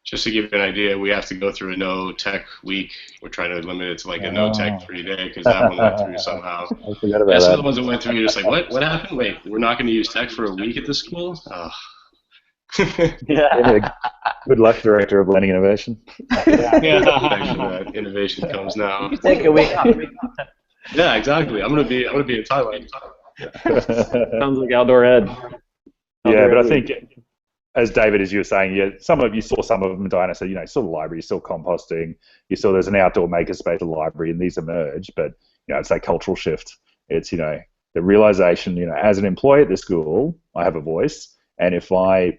Just to give you an idea, we have to go through a no tech week. We're trying to limit it to like a no tech free day because that one went through somehow. I forgot about Some that. of the ones that went through, you're just like, what happened? Wait, we're not going to use tech for a week at the school? Oh. Yeah, good luck, Director of Learning Innovation. Innovation comes now. You take a week off. Yeah, exactly. I'm gonna be in Thailand. Sounds like outdoor ed. Yeah, but I think, as David, as you were saying, yeah, you saw some of them. Diana said, you know, you saw the library, you saw composting, you saw there's an outdoor makerspace at the library, and these emerge. But you know, it's that cultural shift. It's, you know, the realization, you know, as an employee at the school, I have a voice, and if I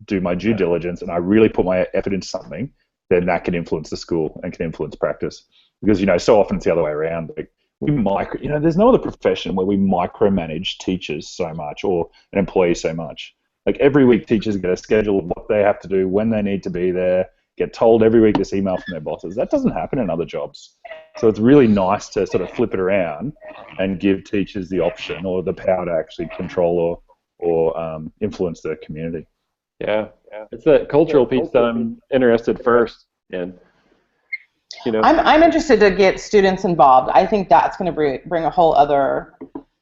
do my due diligence and I really put my effort into something, then that can influence the school and can influence practice. Because, you know, so often it's the other way around. Like, you know, there's no other profession where we micromanage teachers so much or an employee so much. Like, every week teachers get a schedule of what they have to do, when they need to be there, get told every week this email from their bosses. That doesn't happen in other jobs. So it's really nice to sort of flip it around and give teachers the option or the power to actually control or influence their community. Yeah, it's that cultural piece that I'm interested first in. You know, I'm interested to get students involved. I think that's going to bring a whole other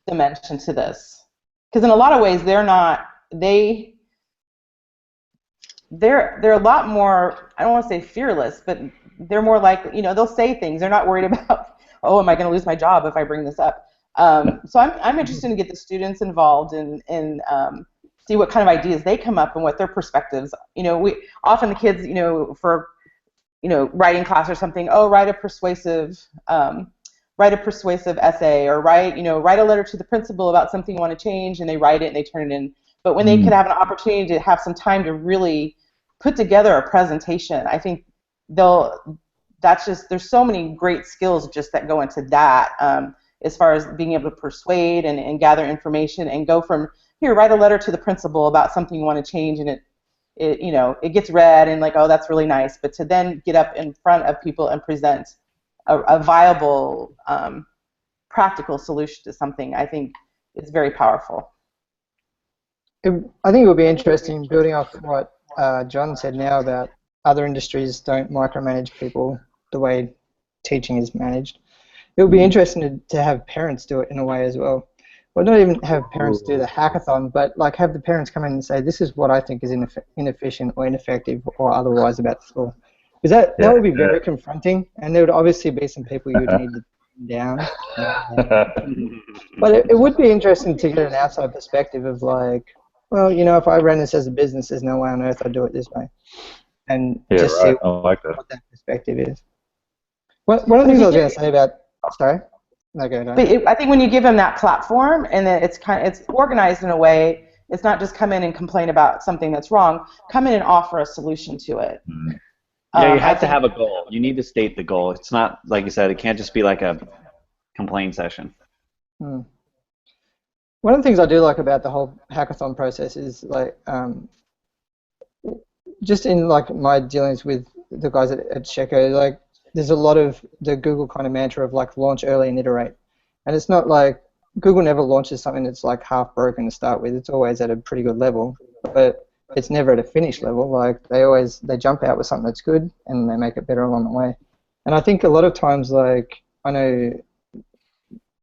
dimension to this, because in a lot of ways they're a lot more, I don't want to say fearless, but they're more like, you know, they'll say things. They're not worried about, oh, am I going to lose my job if I bring this up? So I'm interested to get the students involved and see what kind of ideas they come up and what their perspectives. You know, often the kids, you know, for, you know, writing class or something, oh, write a persuasive essay, or write a letter to the principal about something you want to change, and they write it and they turn it in. But when they could have an opportunity to have some time to really put together a presentation, I think there's so many great skills just that go into that, as far as being able to persuade and gather information and go from, here, write a letter to the principal about something you want to change, and it you know, it gets read and like, oh, that's really nice, but to then get up in front of people and present a viable, practical solution to something, I think is very powerful. I think it would be interesting building off what John said now about other industries don't micromanage people the way teaching is managed. It would be interesting to have parents do it in a way as well. Well, not even have parents do the hackathon, but like have the parents come in and say, this is what I think is inefficient or ineffective or otherwise about the school. Because that would be very confronting, and there would obviously be some people you would need to tone down. But it would be interesting to get an outside perspective of like, well, you know, if I ran this as a business, there's no way on earth I'd do it this way. And just see I like that. what that perspective is. One of the things I was going to say about, sorry? No, go ahead. But I think when you give them that platform and then it's organized in a way, it's not just come in and complain about something that's wrong. Come in and offer a solution to it. Yeah, you have to have a goal. You need to state the goal. It's not, like you said, it can't just be like a complaint session. One of the things I do like about the whole hackathon process is like, just in like my dealings with the guys at Checo, like there's a lot of the Google kind of mantra of like launch early and iterate. And it's not like Google never launches something that's like half broken to start with. It's always at a pretty good level, but it's never at a finished level. Like they jump out with something that's good and they make it better along the way. And I think a lot of times, like I know, you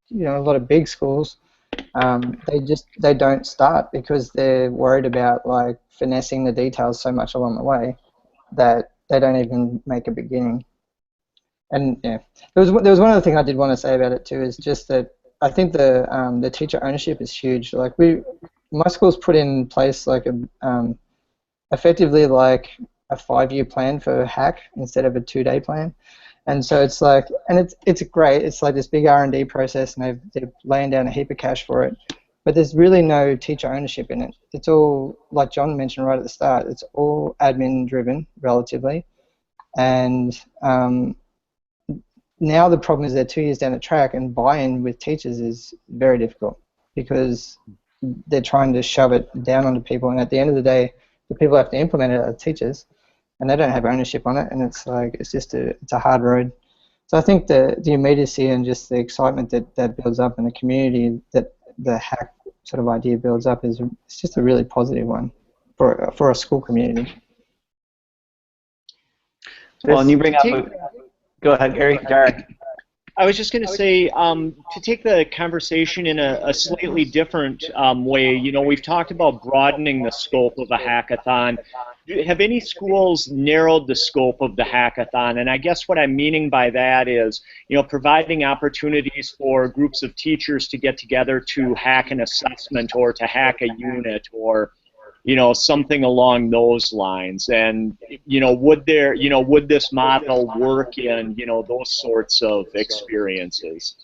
know, a lot of big schools, they don't start because they're worried about like finessing the details so much along the way that they don't even make a beginning. And yeah, there was one other thing I did want to say about it too, is just that I think the teacher ownership is huge. Like my school's put in place like effectively like a 5-year plan for hack instead of a 2-day plan. And so it's like, and it's great. It's like this big R&D process, and they're laying down a heap of cash for it. But there's really no teacher ownership in it. It's all, like John mentioned right at the start, it's all admin driven relatively. And now the problem is they're 2 years down the track, and buy-in with teachers is very difficult because they're trying to shove it down onto people, and at the end of the day, the people who have to implement it are teachers, and they don't have ownership on it, and it's like it's a hard road. So I think the immediacy and just the excitement that builds up in the community that the hack sort of idea builds up it's just a really positive one for a school community. Well, and you bring up. Go ahead, Gary. I was just going to say, to take the conversation in a slightly different way, you know, we've talked about broadening the scope of a hackathon. Have any schools narrowed the scope of the hackathon? And I guess what I'm meaning by that is, you know, providing opportunities for groups of teachers to get together to hack an assessment or to hack a unit or, you know, something along those lines. And, you know, would this model work in, you know, those sorts of experiences?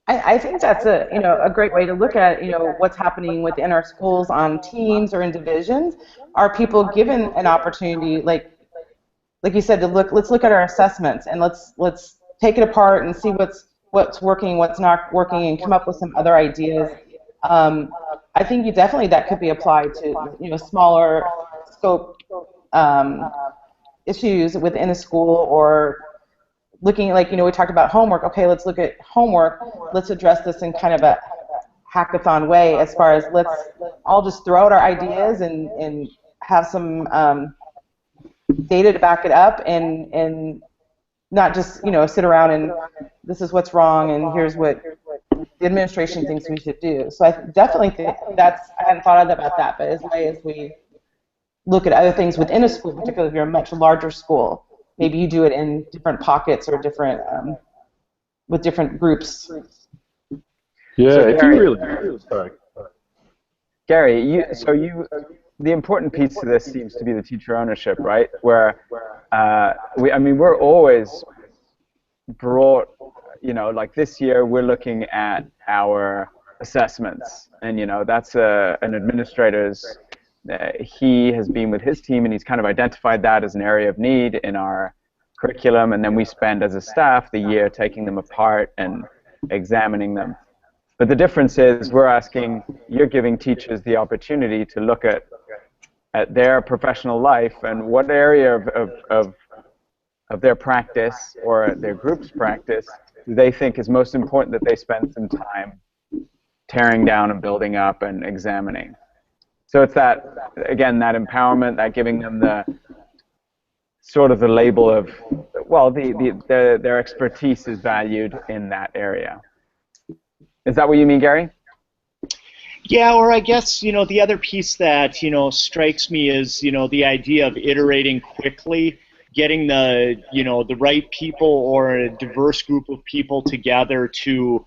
I think that's a great way to look at what's happening within our schools on teams or in divisions. Are people given an opportunity, like you said, let's look at our assessments and let's take it apart and see what's working, what's not working, and come up with some other ideas. I think that could be applied to smaller scope issues within a school, or looking at, we talked about homework. Okay, let's look at homework. Let's address this in kind of a hackathon way, as far as let's all just throw out our ideas and have some data to back it up, and not just sit around and this is what's wrong and here's what the administration thinks we should do. So I definitely think I hadn't thought about that, but as we look at other things within a school, particularly if you're a much larger school, maybe you do it in different pockets or different with different groups. Yeah, so if Gary, you really, sorry. Gary, the important piece to this seems to be the teacher ownership, right? Where we're always brought, like this year we're looking at our assessments, and that's an administrator's. He has been with his team, and he's kind of identified that as an area of need in our curriculum, and then we spend as a staff the year taking them apart and examining them. But the difference is you're giving teachers the opportunity to look at their professional life and what area of of their practice or their group's practice do they think is most important that they spend some time tearing down and building up and examining? So it's that, again, that empowerment, that giving them the sort of the label of, well, their expertise is valued in that area. Is that what you mean, Gary? Yeah, or I guess, the other piece that, strikes me is, the idea of iterating quickly, getting the right people or a diverse group of people together to,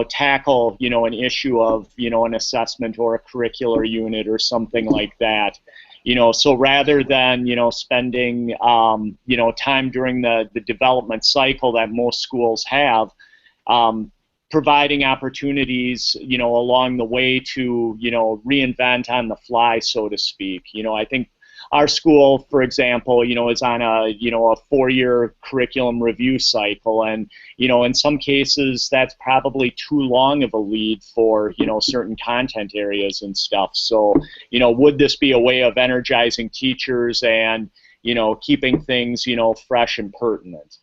tackle, an issue of, an assessment or a curricular unit or something like that. So rather than, spending, time during the development cycle that most schools have, providing opportunities, along the way to, reinvent on the fly, so to speak. I think our school, for example, is on a 4-year curriculum review cycle, and, in some cases that's probably too long of a lead for, certain content areas and stuff. So, would this be a way of energizing teachers and, keeping things, fresh and pertinent?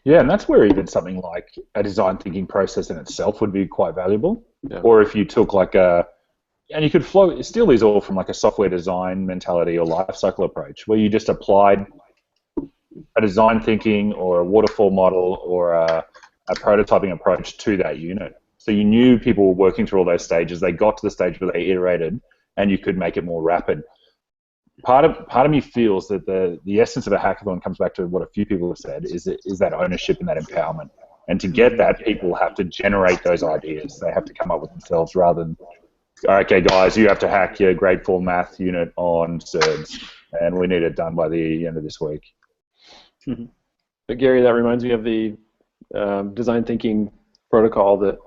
Yeah, and that's where even something like a design thinking process in itself would be quite valuable. Yeah. Or if you took and you could steal these all from like a software design mentality or life cycle approach, where you just applied a design thinking or a waterfall model or a prototyping approach to that unit. So you knew people were working through all those stages. They got to the stage where they iterated, and you could make it more rapid. Part of me feels that the essence of a hackathon comes back to what a few people have said, is that ownership and that empowerment. And to get that, people have to generate those ideas. They have to come up with themselves rather than, okay, guys, you have to hack your grade 4 math unit on CERDS, and we need it done by the end of this week. But Gary, that reminds me of the design thinking protocol that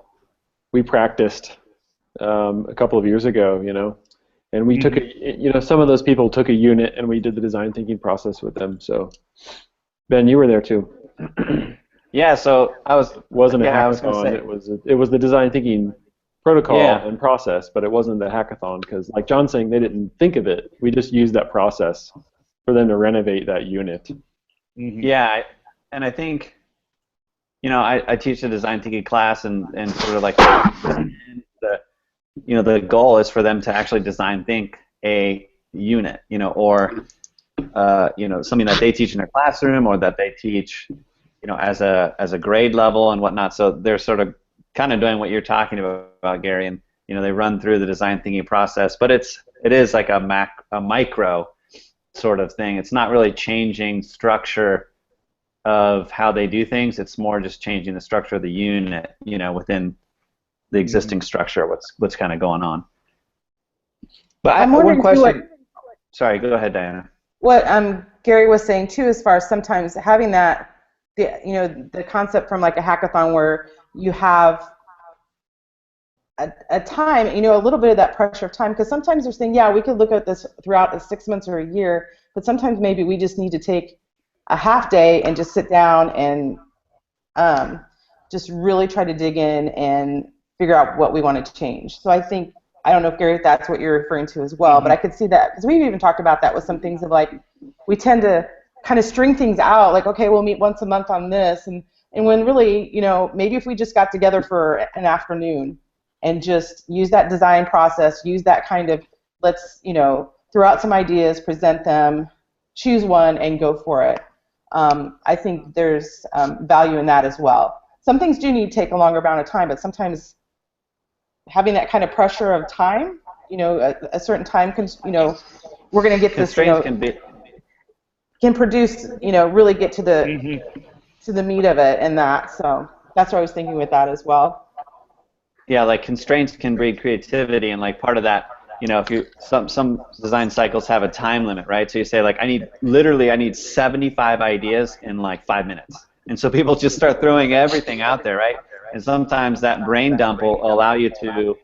we practiced a couple of years ago, and we took some of those people took a unit and we did the design thinking process with them. So Ben, you were there too. Yeah, so wasn't a I was hackathon. gonna say, It was the design thinking protocol Yeah. and process, but it wasn't the hackathon because, like John's saying, they didn't think of it. We just used that process for them to renovate that unit. Yeah, and I think, I teach a design thinking class, and sort of like the goal is for them to actually design think a unit, or something that they teach in their classroom or that they teach, as a grade level and whatnot. So they're sort of kind of doing what you're talking about, Gary, and they run through the design thinking process, but it is like a micro sort of thing. It's not really changing structure of how they do things. It's more just changing the structure of the unit, within the existing structure, what's kind of going on. But I'm one wondering question. Sorry, go ahead, Diana. What Gary was saying too, as far as sometimes having that, the concept from like a hackathon where you have a time, a little bit of that pressure of time, because sometimes they're saying, yeah, we could look at this throughout the 6 months or a year, but sometimes maybe we just need to take a half day and just sit down and just really try to dig in and figure out what we want to change. So I think, I don't know if Gary, if that's what you're referring to as well, but I could see that, because we've even talked about that with some things of like, we tend to kind of string things out, like, okay, we'll meet once a month on this, and when really, maybe if we just got together for an afternoon and just use that design process, use that kind of, let's, throw out some ideas, present them, choose one, and go for it. I think there's value in that as well. Some things do need to take a longer amount of time, but sometimes having that kind of pressure of time, a certain time, we're going to get this, can produce, really get to the meat of it and that. So that's what I was thinking with that as well. Yeah, like constraints can breed creativity, and like part of that, if you some design cycles have a time limit, right? So you say like I need 75 ideas in like 5 minutes, and so people just start throwing everything out there, right? And sometimes that brain dump will allow you to,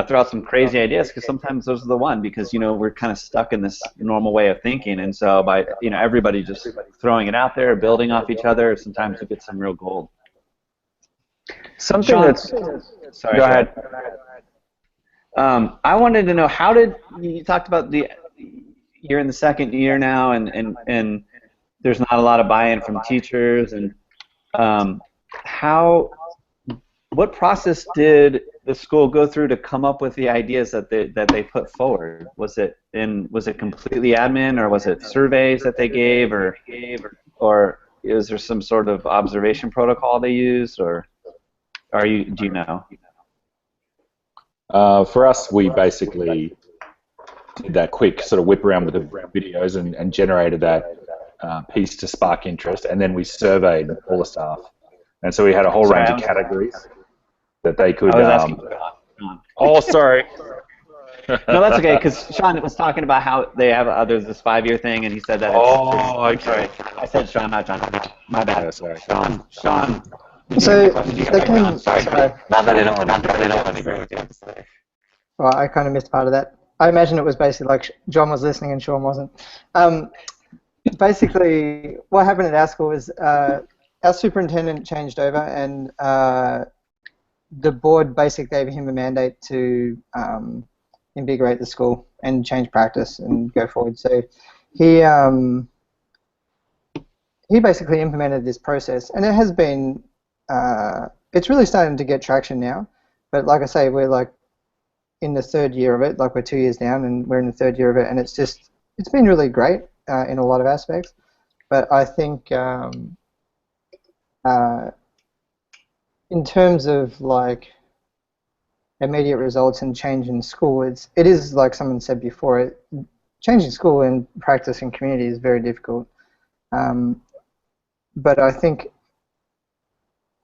throw out some crazy ideas, because sometimes those are the one, because we're kind of stuck in this normal way of thinking, and so by everybody just throwing it out there, building off each other, sometimes you get some real gold. Something Sean, that's sorry. Go ahead. I wanted to know, you talked about you're in the second year now, and there's not a lot of buy-in from teachers, and what process did the school go through to come up with the ideas that they put forward? Was it completely admin, or was it surveys that they gave, or is there some sort of observation protocol they used, or do you know? For us, we basically did that quick sort of whip around with the videos and generated that piece to spark interest, and then we surveyed all the staff. And so we had a whole range of categories that they could. I was asking. Oh, sorry. No, that's okay, because Sean was talking about how they have there's this 5-year thing, and he said that. Okay. I said Sean, not John. My bad. Yeah, sorry. Sean. So they came. Sorry. Not that I don't agree with you. Well, I kind of missed part of that. I imagine it was basically like John was listening and Sean wasn't. Basically, what happened at our school was our superintendent changed over, and the board basically gave him a mandate to invigorate the school and change practice and go forward. So he basically implemented this process, and it has been it's really starting to get traction now. But like I say, we're like in the 3rd year of it. Like we're 2 years down, and we're in the 3rd year of it, and it's been really great in a lot of aspects. But I think in terms of like immediate results and change in school, it is like someone said before. Changing school and practice and community is very difficult. But I think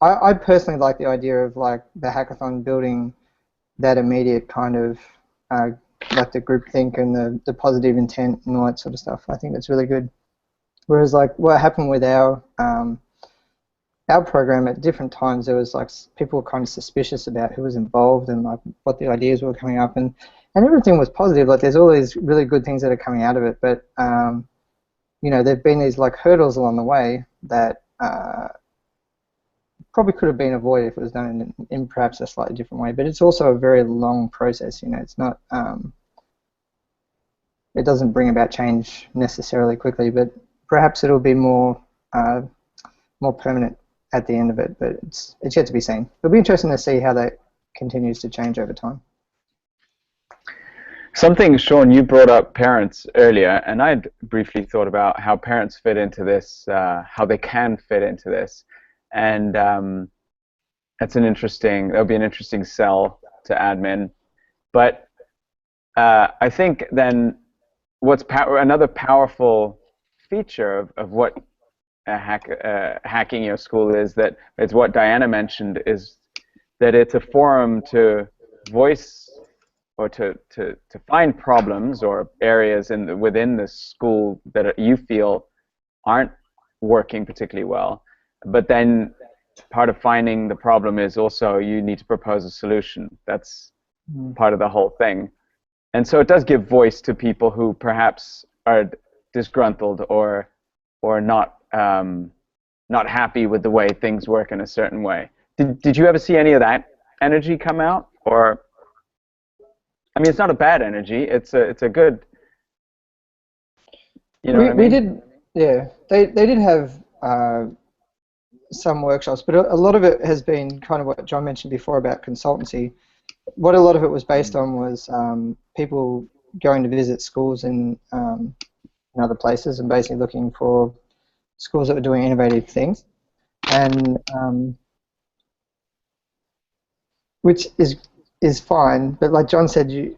I personally like the idea of like the hackathon building that immediate kind of like the group think and the positive intent and all that sort of stuff. I think that's really good. Whereas like what happened with our program, at different times there was like people were kind of suspicious about who was involved and like what the ideas were coming up, and everything was positive. Like there's all these really good things that are coming out of it, but you know, there've been these like hurdles along the way that probably could have been avoided if it was done in perhaps a slightly different way. But it's also a very long process. You know, it's not it doesn't bring about change necessarily quickly, but perhaps it'll be more permanent at the end of it. But it's yet to be seen. It'll be interesting to see how that continues to change over time. Something, Sean, you brought up parents earlier, and I'd briefly thought about how parents fit into this, how they can fit into this, and that'll be an interesting sell to admin. But I think then another powerful feature of what hacking your school is, that it's what Diana mentioned, is that it's a forum to voice or to find problems or areas within the school that you feel aren't working particularly well. But then part of finding the problem is also you need to propose a solution. That's part of the whole thing. And so it does give voice to people who perhaps are disgruntled or not happy with the way things work in a certain way. Did you ever see any of that energy come out? Or, I mean, it's not a bad energy. It's a good. You know what I mean? We did, yeah. They did have some workshops, but a lot of it has been kind of what John mentioned before about consultancy. What a lot of it was based on was people going to visit schools in other places and basically looking for schools that were doing innovative things, and which is fine. But like John said, you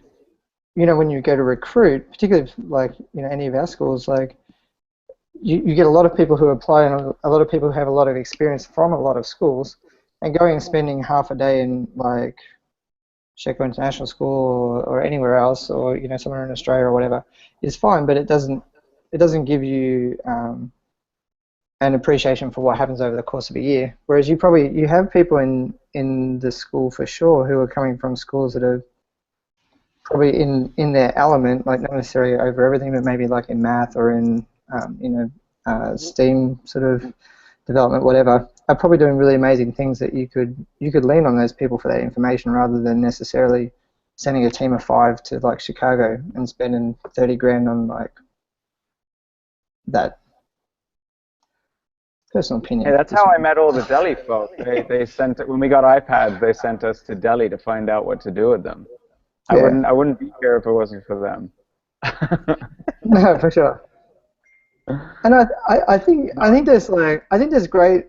know, when you go to recruit, particularly like, you know, any of our schools, like you get a lot of people who apply and a lot of people who have a lot of experience from a lot of schools, and going and spending half a day in like Sheco International School or anywhere else, or, you know, somewhere in Australia or whatever, is fine, but it doesn't give you an appreciation for what happens over the course of a year. Whereas you have people in the school for sure who are coming from schools that are probably in their element, like not necessarily over everything, but maybe like in math or in STEAM sort of development, whatever, are probably doing really amazing things that you could lean on those people for that information, rather than necessarily sending a team of 5 to like Chicago and spending 30 grand on like that Personal opinion. Hey, that's how I met all the Delhi folk. They sent, when we got iPads, they sent us to Delhi to find out what to do with them. Yeah. I wouldn't be here if it wasn't for them. No, for sure. And I think there's great.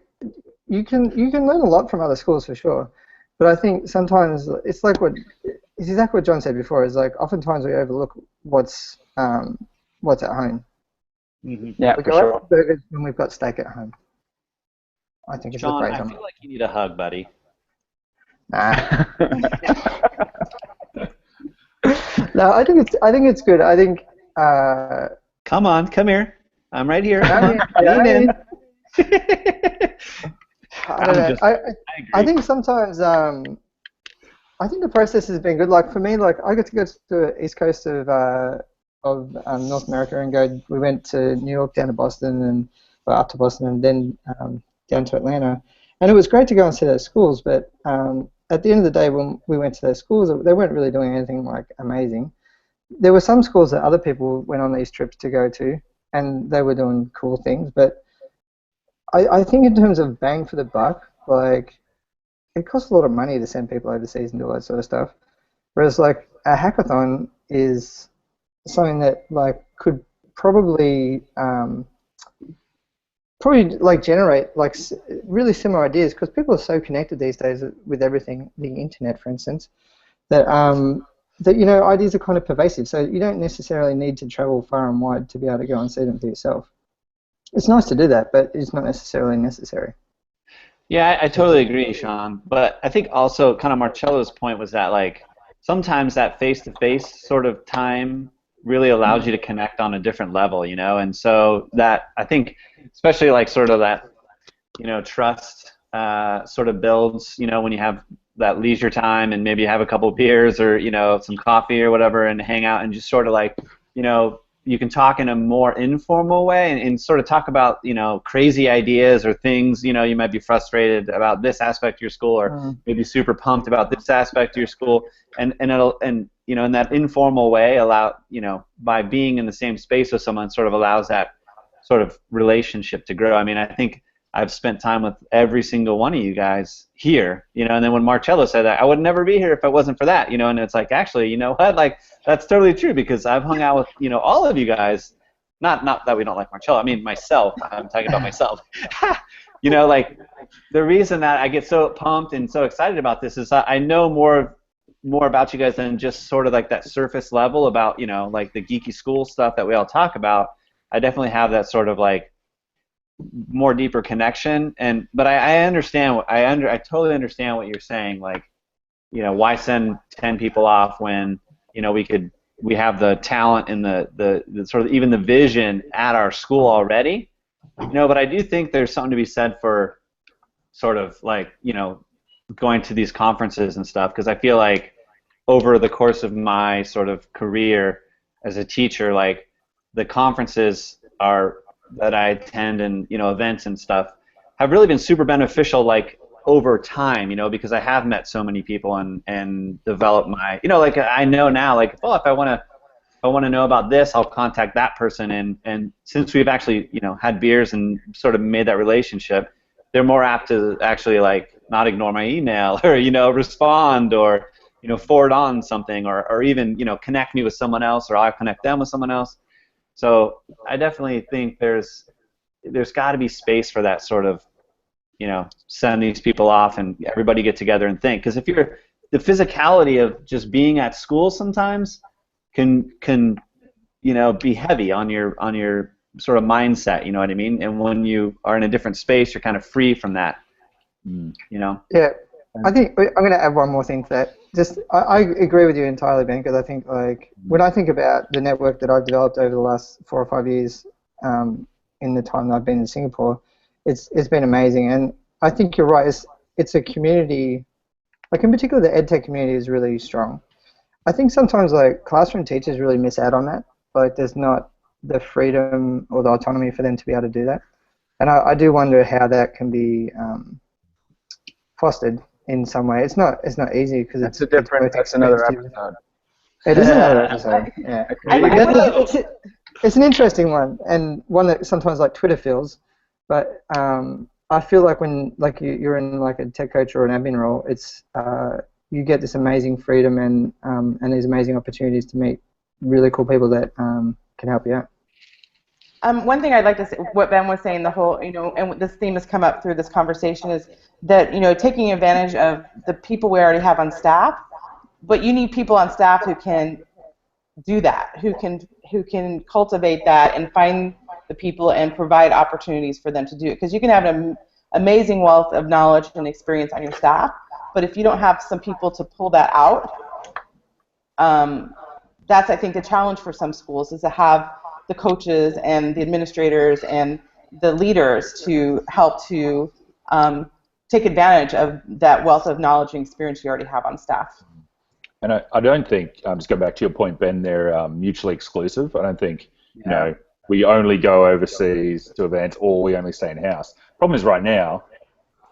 You can learn a lot from other schools for sure, but I think sometimes it's exactly what John said before. Is like oftentimes we overlook what's at home. Mm-hmm. Yeah, We for go out sure. for burgers when we've got steak at home. I think it's John, a great I time. feel like you need a hug, buddy. Nah. No, I think it's good. I think. Come on, come here. I'm right here. Come on, Yeah, lean in. I don't know. I think sometimes I think the process has been good. Like for me, like I got to go to the east coast of North America and we went to New York, down to Boston, and up to Boston, and then down to Atlanta. And it was great to go and see those schools, but at the end of the day, when we went to those schools, they weren't really doing anything like amazing. There were some schools that other people went on these trips to go to, and they were doing cool things. But I think in terms of bang for the buck, like it costs a lot of money to send people overseas and do all that sort of stuff. Whereas like a hackathon is something that like could probably like generate like really similar ideas, because people are so connected these days with everything, the internet for instance, that ideas are kind of pervasive, so you don't necessarily need to travel far and wide to be able to go and see them for yourself. It's nice to do that, but it's not necessarily necessary. Yeah, I totally agree, Sean. But I think also kind of Marcello's point was that like sometimes that face-to-face sort of time really allows you to connect on a different level, and so that I think especially like sort of that trust sort of builds when you have that leisure time and maybe have a couple of beers or some coffee or whatever and hang out and just sort of like you can talk in a more informal way and sort of talk about crazy ideas or things you might be frustrated about this aspect of your school or maybe super pumped about this aspect of your school and it'll in that informal way by being in the same space with someone sort of allows that sort of relationship to grow. I mean, I think I've spent time with every single one of you guys here, and then when Marcello said that, I would never be here if it wasn't for that, and it's like, actually, you know what, like, that's totally true, because I've hung out with, all of you guys, not that we don't like Marcello, I mean, myself, I'm talking about myself, like, the reason that I get so pumped and so excited about this is I know more about you guys than just sort of like that surface level about, like the geeky school stuff that we all talk about. I definitely have that sort of like more deeper connection, but I understand I totally understand what you're saying. Like, why send 10 people off when we have the talent and the sort of even the vision at our school already. But I do think there's something to be said for sort of like going to these conferences and stuff, because I feel like over the course of my sort of career as a teacher, like the conferences that I attend and events and stuff have really been super beneficial, like over time, because I have met so many people and developed my like I know now, like, if I want to know about this, I'll contact that person, and since we've actually had beers and sort of made that relationship, they're more apt to actually like not ignore my email or respond or forward on something or even connect me with someone else, or I'll connect them with someone else. So I definitely think there's got to be space for that sort of, send these people off and everybody get together and think. Because the physicality of just being at school sometimes can be heavy on your sort of mindset. You know what I mean? And when you are in a different space, you're kind of free from that. Yeah. I think I'm going to add one more thing to that. I agree with you entirely, Ben, because I think like when I think about the network that I've developed over the last 4 or 5 years, in the time that I've been in Singapore, it's been amazing. And I think you're right. It's a community, like in particular the EdTech community is really strong. I think sometimes like classroom teachers really miss out on that. Like there's not the freedom or the autonomy for them to be able to do that. And I do wonder how that can be fostered in some way. It's not easy because that's another episode. It is another episode. Yeah. It's an interesting one, and one that sometimes like Twitter feels. But I feel like when you're in like a tech coach or an admin role, it's you get this amazing freedom and these amazing opportunities to meet really cool people that can help you out. One thing I'd like to say, what Ben was saying, the whole, and this theme has come up through this conversation, is that, taking advantage of the people we already have on staff, but you need people on staff who can do that, who can cultivate that and find the people and provide opportunities for them to do it. Because you can have an amazing wealth of knowledge and experience on your staff, but if you don't have some people to pull that out, that's, I think, the challenge for some schools, is to have the coaches and the administrators and the leaders to help to take advantage of that wealth of knowledge and experience you already have on staff. And I don't think, just go back to your point, Ben, they're mutually exclusive. I don't think, we only go overseas to events or we only stay in-house. Problem is right now,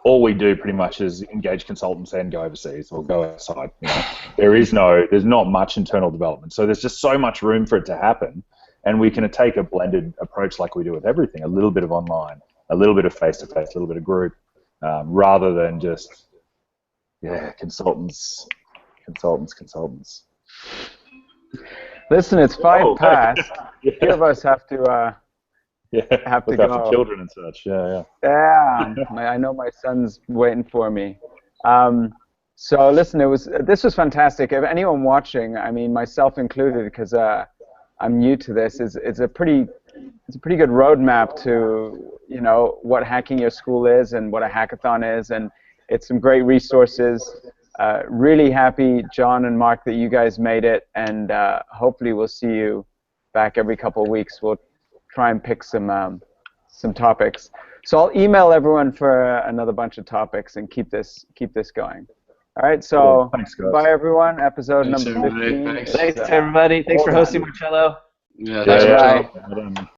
all we do pretty much is engage consultants and go overseas or go outside. There's not much internal development. So there's just so much room for it to happen. And we can take a blended approach like we do with everything, a little bit of online, a little bit of face-to-face, a little bit of group, rather than just, consultants. Listen, it's 5 past. A few of us have to have to look go. after children and such. Yeah. I know my son's waiting for me. So listen, this was fantastic. If anyone watching, I mean myself included, because I'm new to this, it's a pretty good roadmap to what hacking your school is and what a hackathon is, and it's some great resources. Really happy, John and Mark, that you guys made it, and hopefully we'll see you back every couple of weeks. We'll try and pick some topics. So I'll email everyone for another bunch of topics and keep this going. All right, so cool. Thanks, guys. Bye everyone. Episode Thanks, number everybody. 15. Thanks everybody. Thanks for hosting, Marcello. Yeah, thanks, Bye. Marcello.